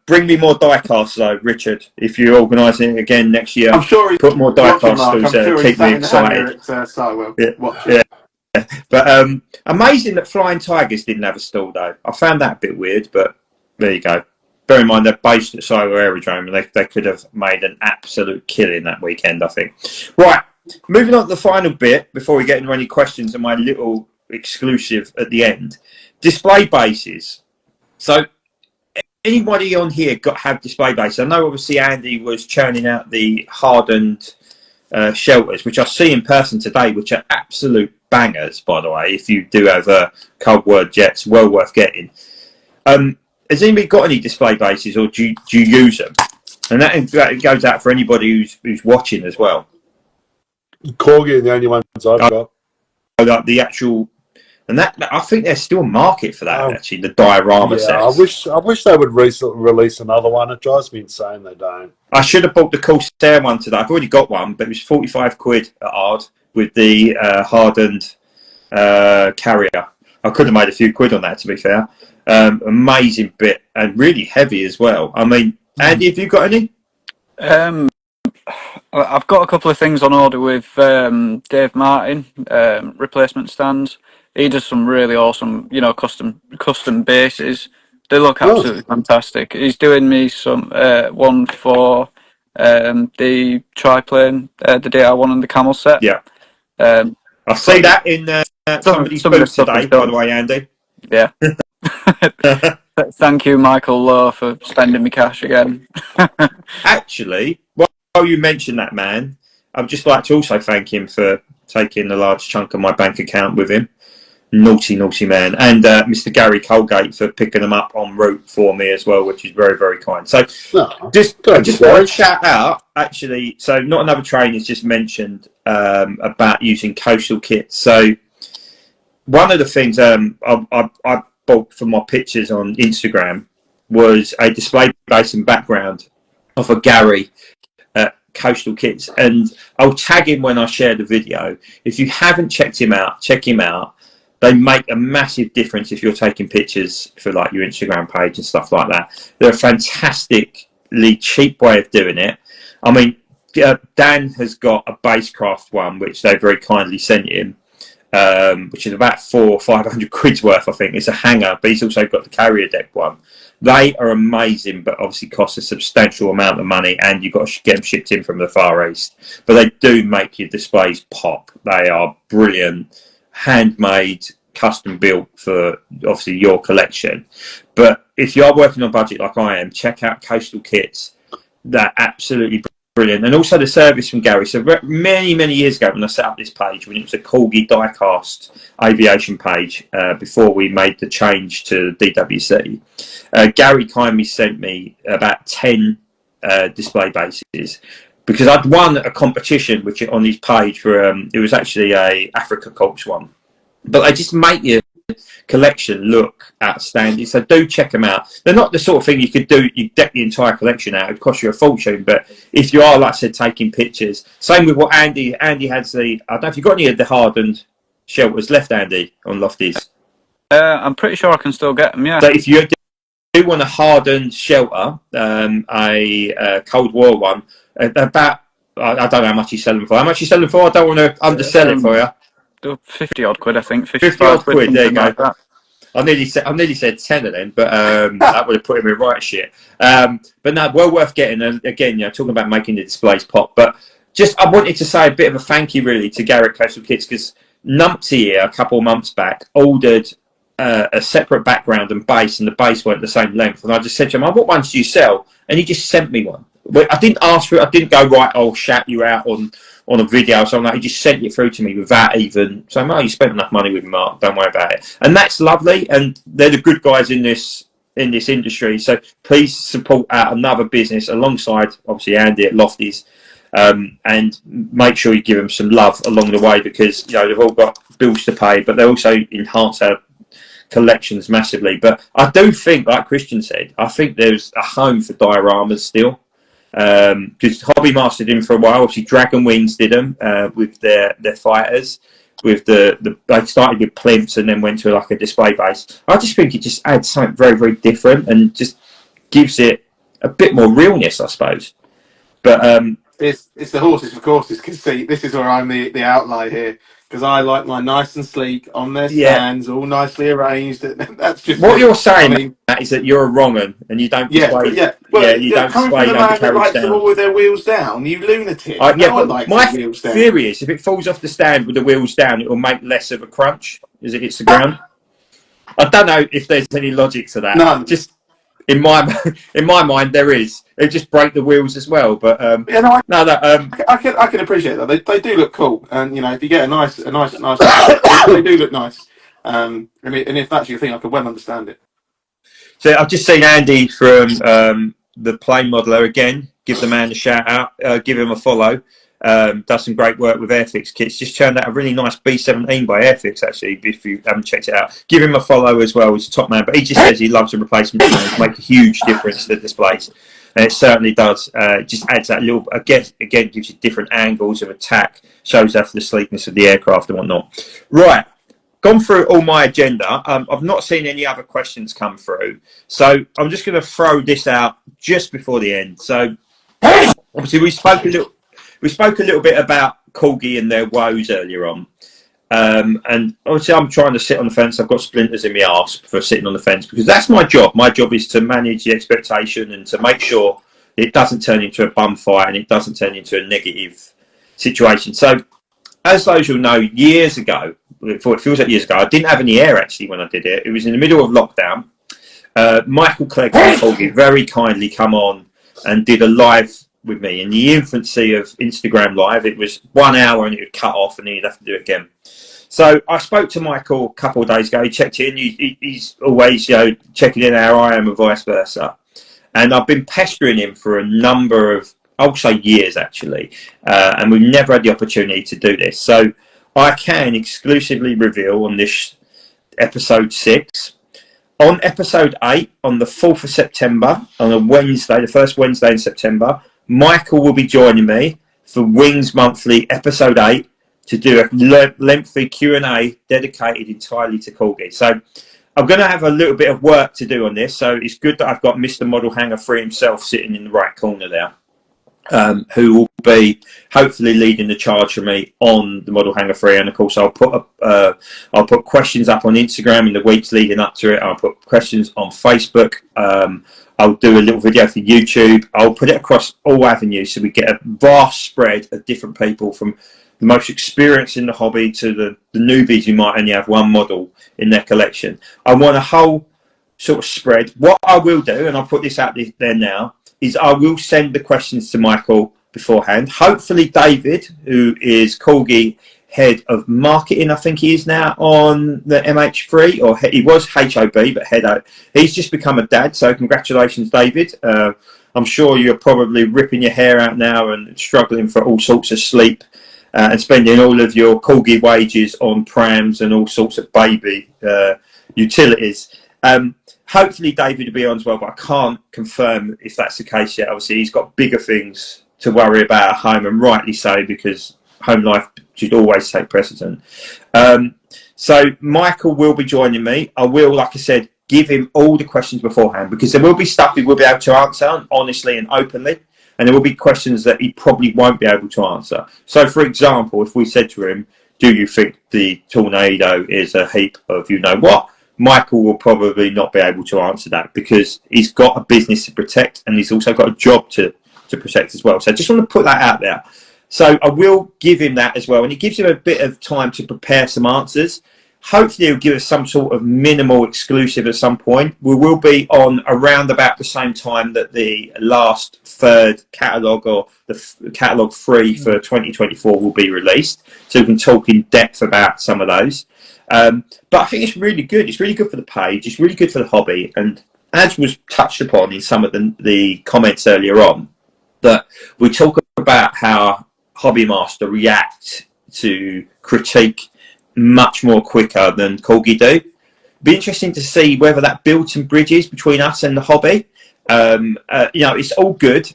Bring me more diecasts though, Richard. If you're organising it again next year, I'm sure he put more diecasts to keep me excited. Yeah. But amazing that Flying Tigers didn't have a stall though. I found that a bit weird, but there you go. Bear in mind they're based at Sywell Aerodrome, and they could have made an absolute killing that weekend, I think. Right, moving on to the final bit before we get into any questions and my little exclusive at the end. Display bases. So anybody on here have display bases? I know obviously Andy was churning out the hardened shelters, which I see in person today, which are absolute bangers, by the way. If you do have cold word jets, well worth getting. Has anybody got any display bases, or do you use them? And that goes out for anybody who's watching as well. Corgi are the only ones I've got. Like the actual, and that I think there's still a market for that. Actually, the diorama sets. I wish they would release another one. It drives me insane they don't. I should have bought the Corsair one today. I've already got one, but it was 45 quid at Ard with the hardened carrier. I could have made a few quid on that, to be fair. Amazing bit, and really heavy as well. I mean, Andy, have you got any? I've got a couple of things on order with Dave Martin, replacement stands. He does some really awesome, you know, custom bases. They look Oh, absolutely fantastic. He's doing me some one for the triplane, the DR1 and the Camel set. Yeah, Um, I see that in somebody's some of the booth stuff he's today, by done. the way, Andy. Yeah. Thank you, Michael Lowe, for spending me cash again. Actually, while you mention that man, I'd just like to also thank him for taking a large chunk of my bank account with him. Naughty, naughty man. And Mr. Gary Colgate for picking them up en route for me as well, which is very, very kind. So no. I Don't be just want to sorry. shout out, actually, so Not Another Train has just mentioned about using coastal kits. So one of the things I bought for my pictures on Instagram was a display base and background of a Gary coastal kits, and I'll tag him when I share the video. If you haven't checked him out, check him out. They make a massive difference if you're taking pictures for like your Instagram page and stuff like that. They're a fantastically cheap way of doing it. I mean, Dan has got a Basecraft one which they very kindly sent him, which is about 400 or 500 quid's worth, I think. It's a hanger, but he's also got the carrier deck one. They are amazing, but obviously cost a substantial amount of money, and you've got to get them shipped in from the Far East. But they do make your displays pop. They are brilliant, handmade, custom built for obviously your collection. But if you are working on budget like I am, check out Coastal Kits. They're absolutely brilliant. And also the service from Gary. So many years ago when I set up this page, when it was a corgi Diecast aviation page, before we made the change to DWC, Gary kindly sent me about 10 display bases, because I'd won a competition which on his page for it was actually a Africa Corps one. But they just make your collection look outstanding, so do check them out. They're not the sort of thing you could do, you deck the entire collection out, it would cost you a fortune, but if you are, like I said, taking pictures, same with what Andy has the, I don't know if you've got any of the hardened shelters left, Andy, on Lofties. I'm pretty sure I can still get them, yeah. So if you do want a hardened shelter, a Cold War one, about, I don't know how much you sell them for. How much you sell them for? I don't want to undersell it for you. 50 odd quid, I think. 50 odd quid, there you go. Like that. I nearly said 10 of them, but that would have put him in right shit. But no, well worth getting. And again, talking about making the displays pop. But just, I wanted to say a bit of a thank you really to Garrett Coastal Kits, because Numpty here a couple of months back ordered a separate background and base, and the base weren't the same length. And I just said to him, "What ones do you sell?" And he just sent me one. I didn't ask for it. I didn't go, right, I'll shout you out on a video or something like that. He just sent it through to me without even saying, "Oh, you spent enough money with Mark, don't worry about it." And that's lovely, and they're the good guys in this industry. So please support out another business alongside obviously Andy at Lofties, and make sure you give them some love along the way, because they've all got bills to pay, but they also enhance our collections massively. But I do think, like Christian said, I think there's a home for dioramas still. Because Hobby mastered him for a while. Obviously, Dragon Wings did them with their fighters. With they started with plimps and then went to like a display base. I just think it just adds something very, very different and just gives it a bit more realness, I suppose. But it's the horses for courses. Because see, this is where I'm the outlier here. Because I like mine nice and sleek on their yeah, stands, all nicely arranged. That's just what me. you're I saying, mean, Matt, is that you're a wrong 'un and you don't yeah, display. yeah. Yeah, Well, you don't coming display. from You the don't do man that carriage likes them down. all with their wheels down, you lunatic. You Yeah, know I but like my the wheels down. theory is if it falls off the stand with the wheels down, it will make less of a crunch as it hits the ground. I don't know if there's any logic to that. None. Just in my mind, there is. It just break the wheels as well. But Yeah, no, no, that I can appreciate that. They do look cool, and if you get a nice set, they do look nice. And if that's your thing, I can well understand it. So I've just seen Andy from the Plane Modeler again. Give the man a shout out. Give him a follow. Does some great work with Airfix kits. Just turned out a really nice B17 by Airfix, actually, if you haven't checked it out. Give him a follow as well. He's a top man, but he just says he loves the replacement stones, make a huge difference to the displays. And it certainly does. It just adds that little, again, gives you different angles of attack, shows off the sleekness of the aircraft and whatnot. Right. Gone through all my agenda. I've not seen any other questions come through. So I'm just going to throw this out just before the end. So obviously we spoke a little bit about corgi and their woes earlier on. And obviously, I'm trying to sit on the fence. I've got splinters in my arse for sitting on the fence because that's my job. My job is to manage the expectation and to make sure it doesn't turn into a bum fight and it doesn't turn into a negative situation. So, as those will know, years ago, it feels like years ago, I didn't have any air actually when I did it. It was in the middle of lockdown. Michael Clegg from Corgi very kindly come on and did a live with me in the infancy of Instagram Live. It was 1 hour and it would cut off and then you'd have to do it again. So I spoke to Michael a couple of days ago. He checked in. He's always, checking in how I am and vice versa. And I've been pestering him for a number of, I'll say years actually. And we've never had the opportunity to do this. So I can exclusively reveal on this episode 6. On episode 8, on the 4th of September, on a Wednesday, the first Wednesday in September, Michael will be joining me for Wings Monthly episode 8 to do a lengthy Q&A dedicated entirely to Corgi. So I'm going to have a little bit of work to do on this. So it's good that I've got Mr. Model Hanger Free himself sitting in the right corner there, who will be hopefully leading the charge for me on the Model Hanger Free. And of course, I'll put questions up on Instagram in the weeks leading up to it. I'll put questions on Facebook. I'll do a little video for YouTube. I'll put it across all avenues so we get a vast spread of different people from the most experienced in the hobby to the newbies who might only have one model in their collection. I want a whole sort of spread. What I will do, and I'll put this out there now, is I will send the questions to Michael beforehand. Hopefully David, who is Corgi head of marketing, I think he is now on the MH3, or he was HOB, but head out. He's just become a dad, so congratulations, David. I'm sure you're probably ripping your hair out now and struggling for all sorts of sleep and spending all of your Corgi wages on prams and all sorts of baby utilities. Hopefully David will be on as well, but I can't confirm if that's the case yet. Obviously, he's got bigger things to worry about at home, and rightly so, because home life should always take precedent. So Michael will be joining me. I will, like I said, give him all the questions beforehand, because there will be stuff he will be able to answer honestly and openly, and there will be questions that he probably won't be able to answer. So, for example, if we said to him, do you think the Tornado is a heap of you-know-what? Michael will probably not be able to answer that, because he's got a business to protect and he's also got a job to protect as well. So I just want to put that out there. So I will give him that as well, and it gives him a bit of time to prepare some answers. Hopefully he'll give us some sort of minimal exclusive at some point. We will be on around about the same time that the last third catalogue, or the catalogue 3 for 2024, will be released, so we can talk in depth about some of those. But I think it's really good. It's really good for the page. It's really good for the hobby. And as was touched upon in some of the comments earlier on, that we talk about how Hobby Master react to critique much more quicker than Corgi do. Be interesting to see whether that builds some bridges between us and the hobby. It's all good.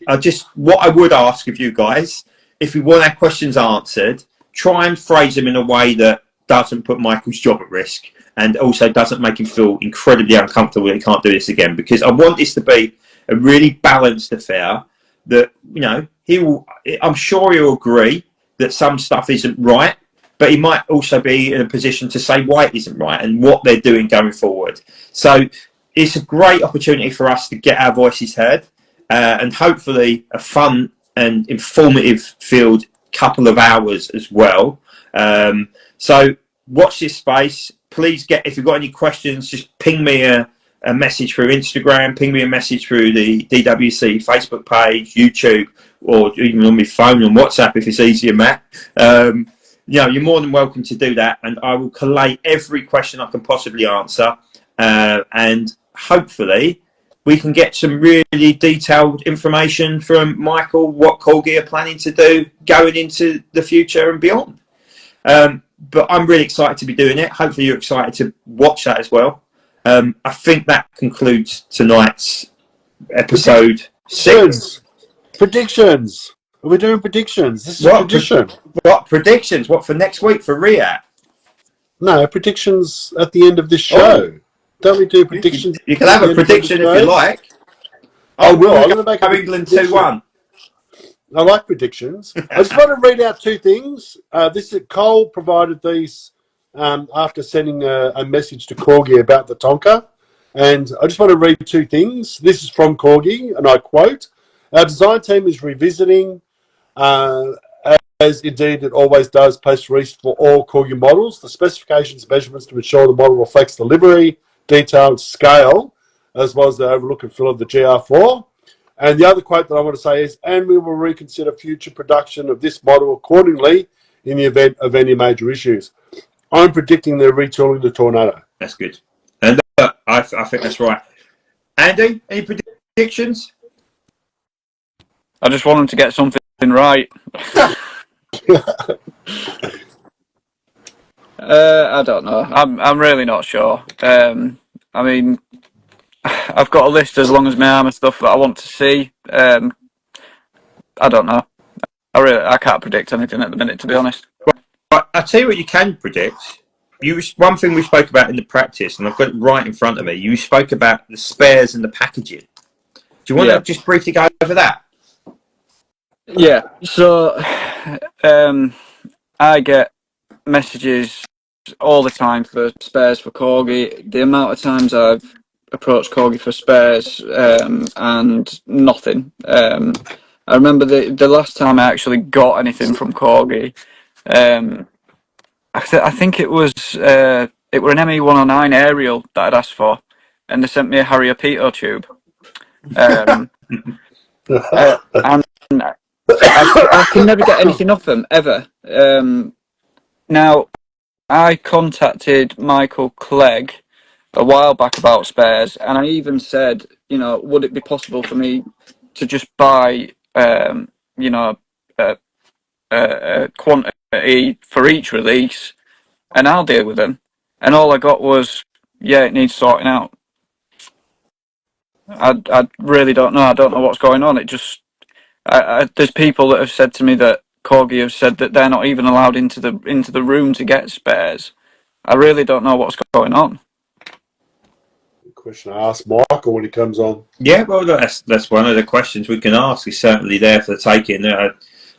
What I would ask of you guys, if we want our questions answered, try and phrase them in a way that doesn't put Michael's job at risk, and also doesn't make him feel incredibly uncomfortable that he can't do this again, because I want this to be a really balanced affair that, I'm sure he'll agree that some stuff isn't right, but he might also be in a position to say why it isn't right and what they're doing going forward. So it's a great opportunity for us to get our voices heard, and hopefully a fun and informative filled couple of hours as well. So watch this space. Please if you've got any questions, just ping me a message through Instagram, ping me a message through the DWC Facebook page, YouTube, or even on my phone and WhatsApp if it's easier, Matt. You're more than welcome to do that, and I will collate every question I can possibly answer, and hopefully we can get some really detailed information from Michael, what Corgi are planning to do going into the future and beyond. But I'm really excited to be doing it. Hopefully you're excited to watch that as well. I think that concludes tonight's episode 6. Predictions. Are we doing predictions? This is a prediction. What predictions? What for next week for Riyadh? No, predictions at the end of this show. Don't we do predictions? You can have a prediction if you like. I will. I'm going to make England 2-1. I like predictions. I just want to read out two things. Cole provided these after sending a message to Corgi about the Tonka. And I just want to read two things. This is from Corgi, and I quote, "Our design team is revisiting, as indeed it always does, post-release for all Corgi models, the specifications and measurements to ensure the model reflects delivery, detail, and scale, as well as the overlook and feel of the GR4. And the other quote that I want to say is, and we will reconsider future production of this model accordingly in the event of any major issues." I'm predicting they're retooling the Tornado. That's good. And I think that's right. Andy, any predictions? I just want them to get something right. I don't know. I'm really not sure. I mean, I've got a list as long as my arm of stuff that I want to see. I don't know. I can't predict anything at the minute, to be honest. But I'll tell you what you can predict. One thing we spoke about in the practice, and I've got it right in front of me. You spoke about the spares and the packaging. Do you want to just briefly go over that? Yeah. So, I get messages all the time for spares for Corgi. The amount of times I've approached Corgi for spares and nothing. I remember the last time I actually got anything from Corgi. I think it was an ME109 aerial that I'd asked for, and they sent me a Harrier pitot tube. And I can never get anything off them ever. Now, I contacted Michael Clegg a while back about spares, and I even said, would it be possible for me to just buy, a quantity for each release, and I'll deal with them. And all I got was, yeah, it needs sorting out. I really don't know. I don't know what's going on. It just, there's people that have said to me that Corgi have said that they're not even allowed into the room to get spares. I really don't know what's going on. Question I ask Michael when he comes on. Yeah, well, that's one of the questions we can ask. He's certainly there for the taking.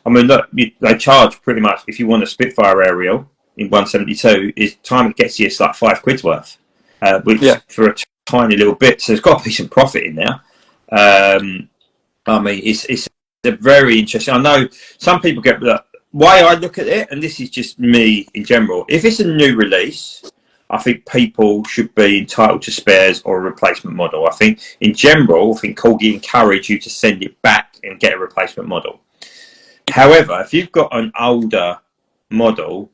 I mean, look, they charge pretty much, if you want a Spitfire aerial in 172, is time it gets you, it's like £5 worth, which for a tiny little bit, so there's got to be some profit in there. I mean, it's a very interesting. I know some people get the way I look at it, and this is just me in general. If it's a new release, I think people should be entitled to spares or a replacement model. I think in general, I think Corgi encourage you to send it back and get a replacement model. However, if you've got an older model,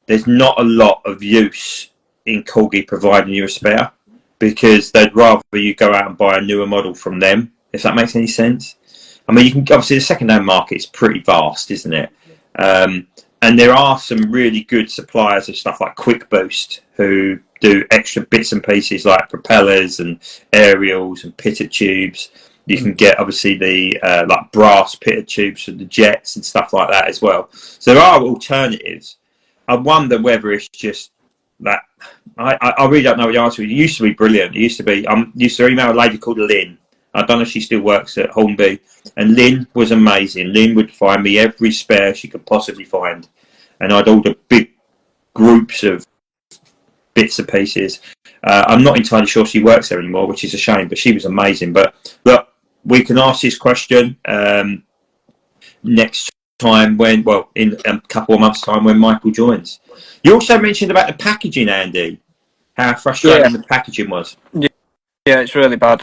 there's not a lot of use in Corgi providing you a spare, because they'd rather you go out and buy a newer model from them, if that makes any sense. I mean, you can obviously, the second-hand market is pretty vast, isn't it? And there are some really good suppliers of stuff like Quick Boost who do extra bits and pieces like propellers and aerials and pitot tubes. You can get obviously the like brass pitot tubes for the jets and stuff like that as well. So there are alternatives. I wonder whether it's just that I really don't know the answer. It used to be brilliant. It used to be. Used to email a lady called Lynn. I don't know if she still works at Hornby. And Lynn was amazing. Lynn would find me every spare she could possibly find. And I'd order big groups of bits and pieces. I'm not entirely sure she works there anymore, which is a shame, but she was amazing. But look, we can ask this question next time in a couple of months' time when Michael joins. You also mentioned about the packaging, Andy, how frustrating the packaging was. Yeah, it's really bad.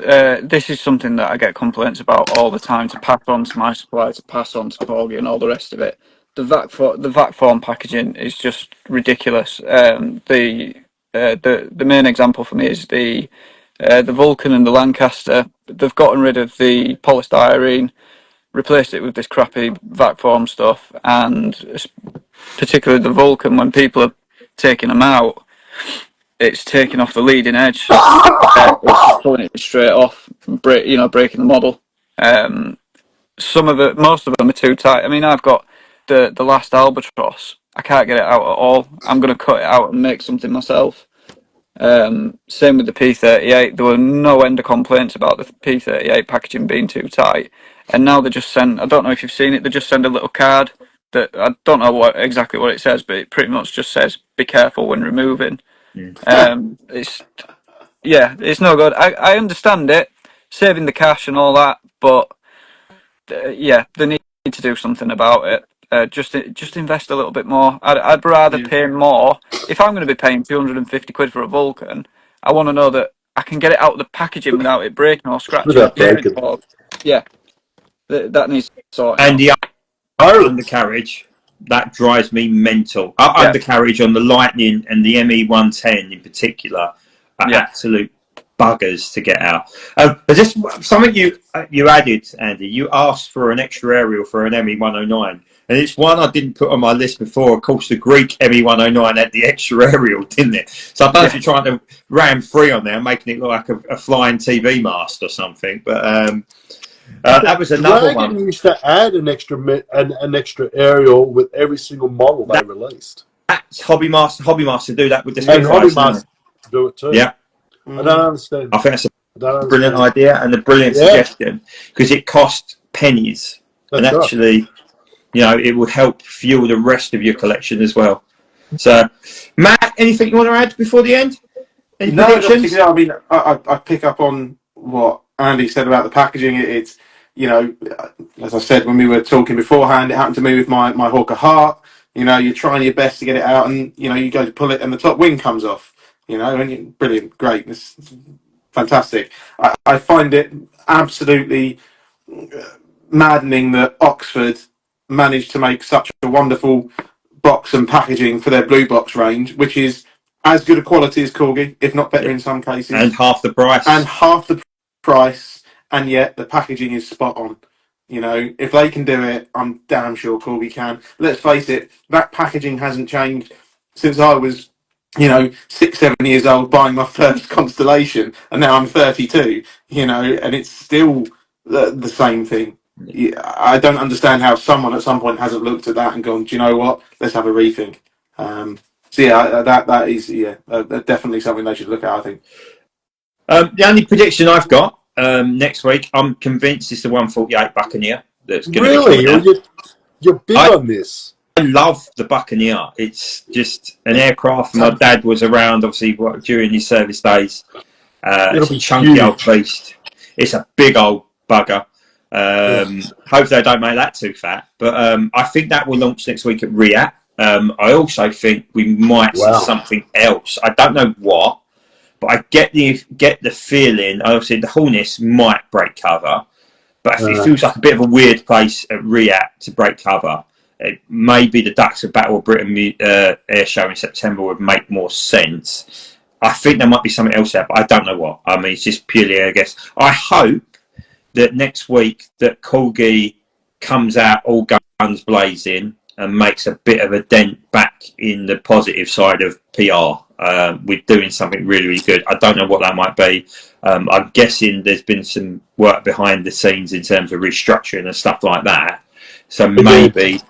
This is something that I get complaints about all the time, to pass on to my supplier, to pass on to Corgi and all the rest of it. The vac form packaging is just ridiculous. The main example for me is the Vulcan and the Lancaster. They've gotten rid of the polystyrene, replaced it with this crappy vac form stuff, and particularly the Vulcan, when people are taking them out, it's taking off the leading edge. It's just pulling it straight off, breaking the model. Most of them are too tight. I mean, I've got the last Albatross. I can't get it out at all. I'm going to cut it out and make something myself. Same with the P38. There were no end of complaints about the P38 packaging being too tight. And now they just send, I don't know if you've seen it, they just send a little card that I don't know exactly what it says, but it pretty much just says be careful when removing. It's no good. I understand it, saving the cash and all that, but they need to do something about it. Just invest a little bit more. I'd rather pay more. If I'm going to be paying 250 quid for a Vulcan, I want to know that I can get it out of the packaging without it breaking or scratching the Without steering breaking. wheel. Yeah, that needs sorting And out. the Oh, undercarriage, that drives me mental. Yeah. Undercarriage on the Lightning and the ME110 in particular are Yeah. absolute buggers to get out. But just something you added, Andy. You asked for an extra aerial for an ME109, and it's one I didn't put on my list before. Of course, the Greek ME109 had the extra aerial, didn't it? So I don't know if you're trying to ram 3 on there, making it look like a flying TV mast or something, but. That was another Dragon one. used to add an extra aerial with every single model they released. That's Hobby Master do that with the And Hobby Spitfires. Master do it too. Yeah, I don't understand. I think that's I don't a brilliant understand. idea and a brilliant suggestion because it costs pennies, and That's right. actually, it will help fuel the rest of your collection as well. So, Matt, anything you want to add before the end? Any predictions? I mean, I pick up on what Andy said about the packaging. It's, as I said when we were talking beforehand, it happened to me with my Hawker Heart. You're trying your best to get it out, and you go to pull it, and the top wing comes off. And brilliant, great, it's fantastic. I find it absolutely maddening that Oxford managed to make such a wonderful box and packaging for their blue box range, which is as good a quality as corgi, if not better in some cases, and half the price. And yet the packaging is spot on. If they can do it, I'm damn sure corgi can. Let's face it, that packaging hasn't changed since I was 6, 7 years old buying my first Constellation, and now I'm 32, and it's still the same thing. I don't understand how someone at some point hasn't looked at that and gone, do you know what, let's have a rethink. That is definitely something they should look at, I think. The only prediction I've got next week, I'm convinced it's the 148 Buccaneer that's going to be coming out. You're big on this. I love the Buccaneer. It's just an aircraft. My dad was around, obviously, during his service days. It's a chunky old beast. It's a big old bugger. Hopefully they don't make that too fat. But I think that will launch next week at RIAT. I also think we might see something else. I don't know what, but I get the feeling. Obviously, the Hornets might break cover, but it feels like a bit of a weird place at RIAT to break cover. Maybe the Ducks of Battle of Britain air show in September would make more sense. I think there might be something else there, but I don't know what. I mean, it's just purely a guess. I hope that next week that corgi comes out all guns blazing and makes a bit of a dent back in the positive side of PR. We're doing something really, really good. I don't know what that might be. I'm guessing there's been some work behind the scenes in terms of restructuring and stuff like that. So maybe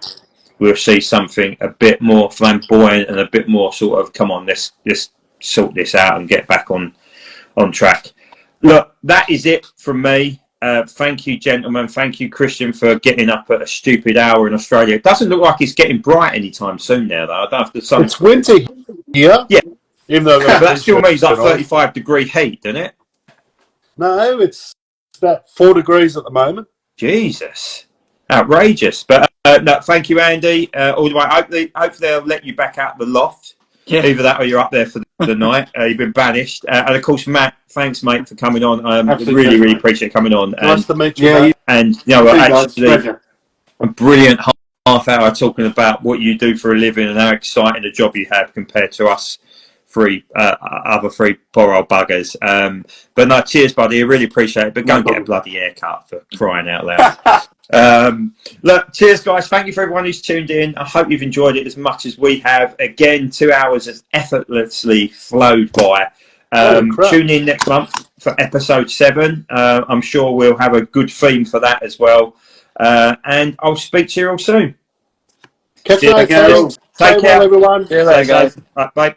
we'll see something a bit more flamboyant and a bit more sort of, come on, let's sort this out and get back on track. Look, that is it from me. Thank you, gentlemen. Thank you, Christian, for getting up at a stupid hour in Australia. It doesn't look like it's getting bright anytime soon now, though. I don't know if the sun. It's winter here. Yeah. Even though But that still means like 35-degree heat, doesn't it? No, it's about 4 degrees at the moment. Jesus. Outrageous. But no, thank you, Andy. All the way. Hopefully they'll let you back out the loft. Yeah. Either that or you're up there for the night. You've been banished. And of course, Matt, thanks, mate, for coming on. Really, really appreciate coming on. Nice to meet you, mate. And actually, a brilliant half hour talking about what you do for a living and how exciting a job you have compared to us other three poor old buggers. But no, cheers, buddy. I really appreciate it. But go and get a bloody haircut, for crying out loud. Look, cheers, guys. Thank you for everyone who's tuned in. I hope you've enjoyed it as much as we have. Again, 2 hours has effortlessly flowed by. Tune in next month for episode 7. I'm sure we'll have a good theme for that as well. And I'll speak to you all soon. Catch you later. Take care, everyone. See you later, guys. Bye.